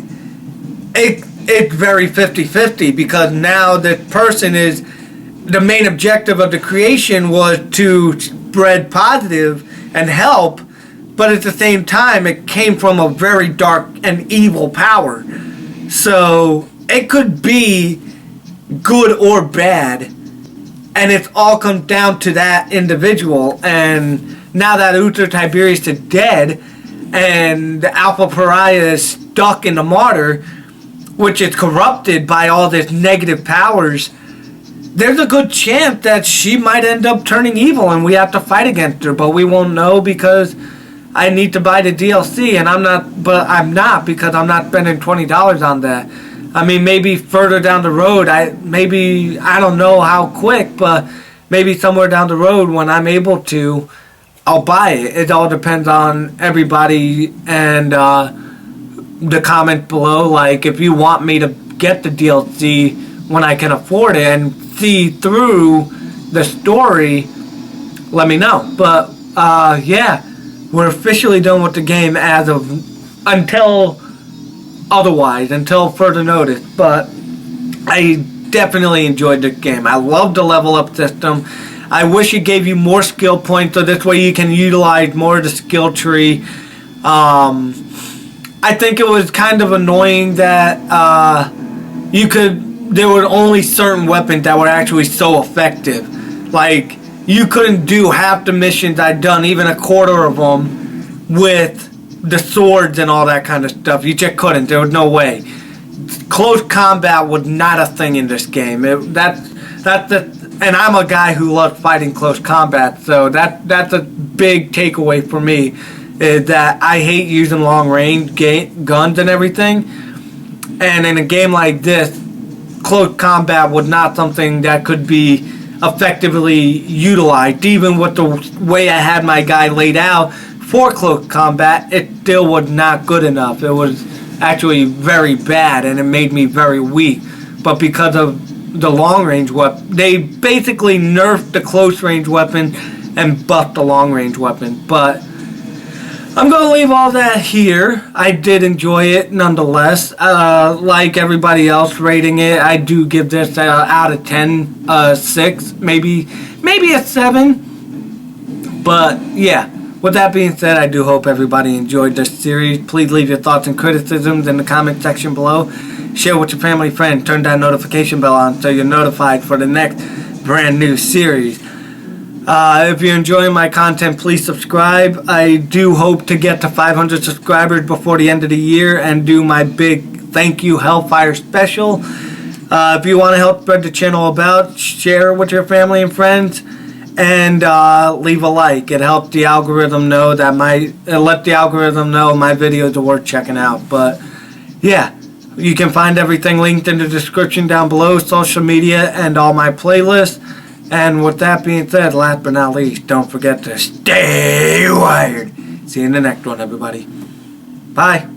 it's very 50-50, because now the person is, the main objective of the creation was to spread positive and help, but at the same time it came from a very dark and evil power. So it could be good or bad, and it's all comes down to that individual. And now that Uther Tiberius is dead and the Alpha Pariah is stuck in the Martyr, which is corrupted by all this negative powers, there's a good chance that she might end up turning evil and we have to fight against her, but we won't know because I need to buy the DLC, and I'm not because I'm not spending $20 on that. I mean, maybe further down the road, I don't know how quick, but maybe somewhere down the road when I'm able to, I'll buy it. It all depends on everybody and the comment below. Like, if you want me to get the DLC when I can afford it and see through the story, let me know. But yeah, we're officially done with the game as of until further notice. But I definitely enjoyed the game. I love the level up system. I wish it gave you more skill points, so this way you can utilize more of the skill tree. I think it was kind of annoying that there were only certain weapons that were actually so effective. Like, you couldn't do half the missions I'd done, even a quarter of them, with the swords and all that kind of stuff. You just couldn't. There was no way. Close combat was not a thing in this game. And I'm a guy who loves fighting close combat, so that's a big takeaway for me, is that I hate using long range guns and everything. And in a game like this, close combat was not something that could be effectively utilized. Even with the way I had my guy laid out for close combat, it still was not good enough. It was actually very bad, and it made me very weak. But because of the long range weapon, they basically nerfed the close range weapon and buffed the long range weapon. But I'm going to leave all that here. I did enjoy it nonetheless. Like everybody else rating it, I do give this out of 10, 6, maybe a 7. But yeah, with that being said, I do hope everybody enjoyed this series. Please leave your thoughts and criticisms in the comment section below. Share with your family, friends. Turn that notification bell on so you're notified for the next brand new series. If you're enjoying my content, please subscribe. I do hope to get to 500 subscribers before the end of the year and do my big thank you Hellfire special. If you want to help spread the channel about, share it with your family and friends, and leave a like. It helps the algorithm know that let the algorithm know my videos are worth checking out. But yeah, you can find everything linked in the description down below, social media, and all my playlists. And with that being said, last but not least, don't forget to stay wired. See you in the next one, everybody. Bye.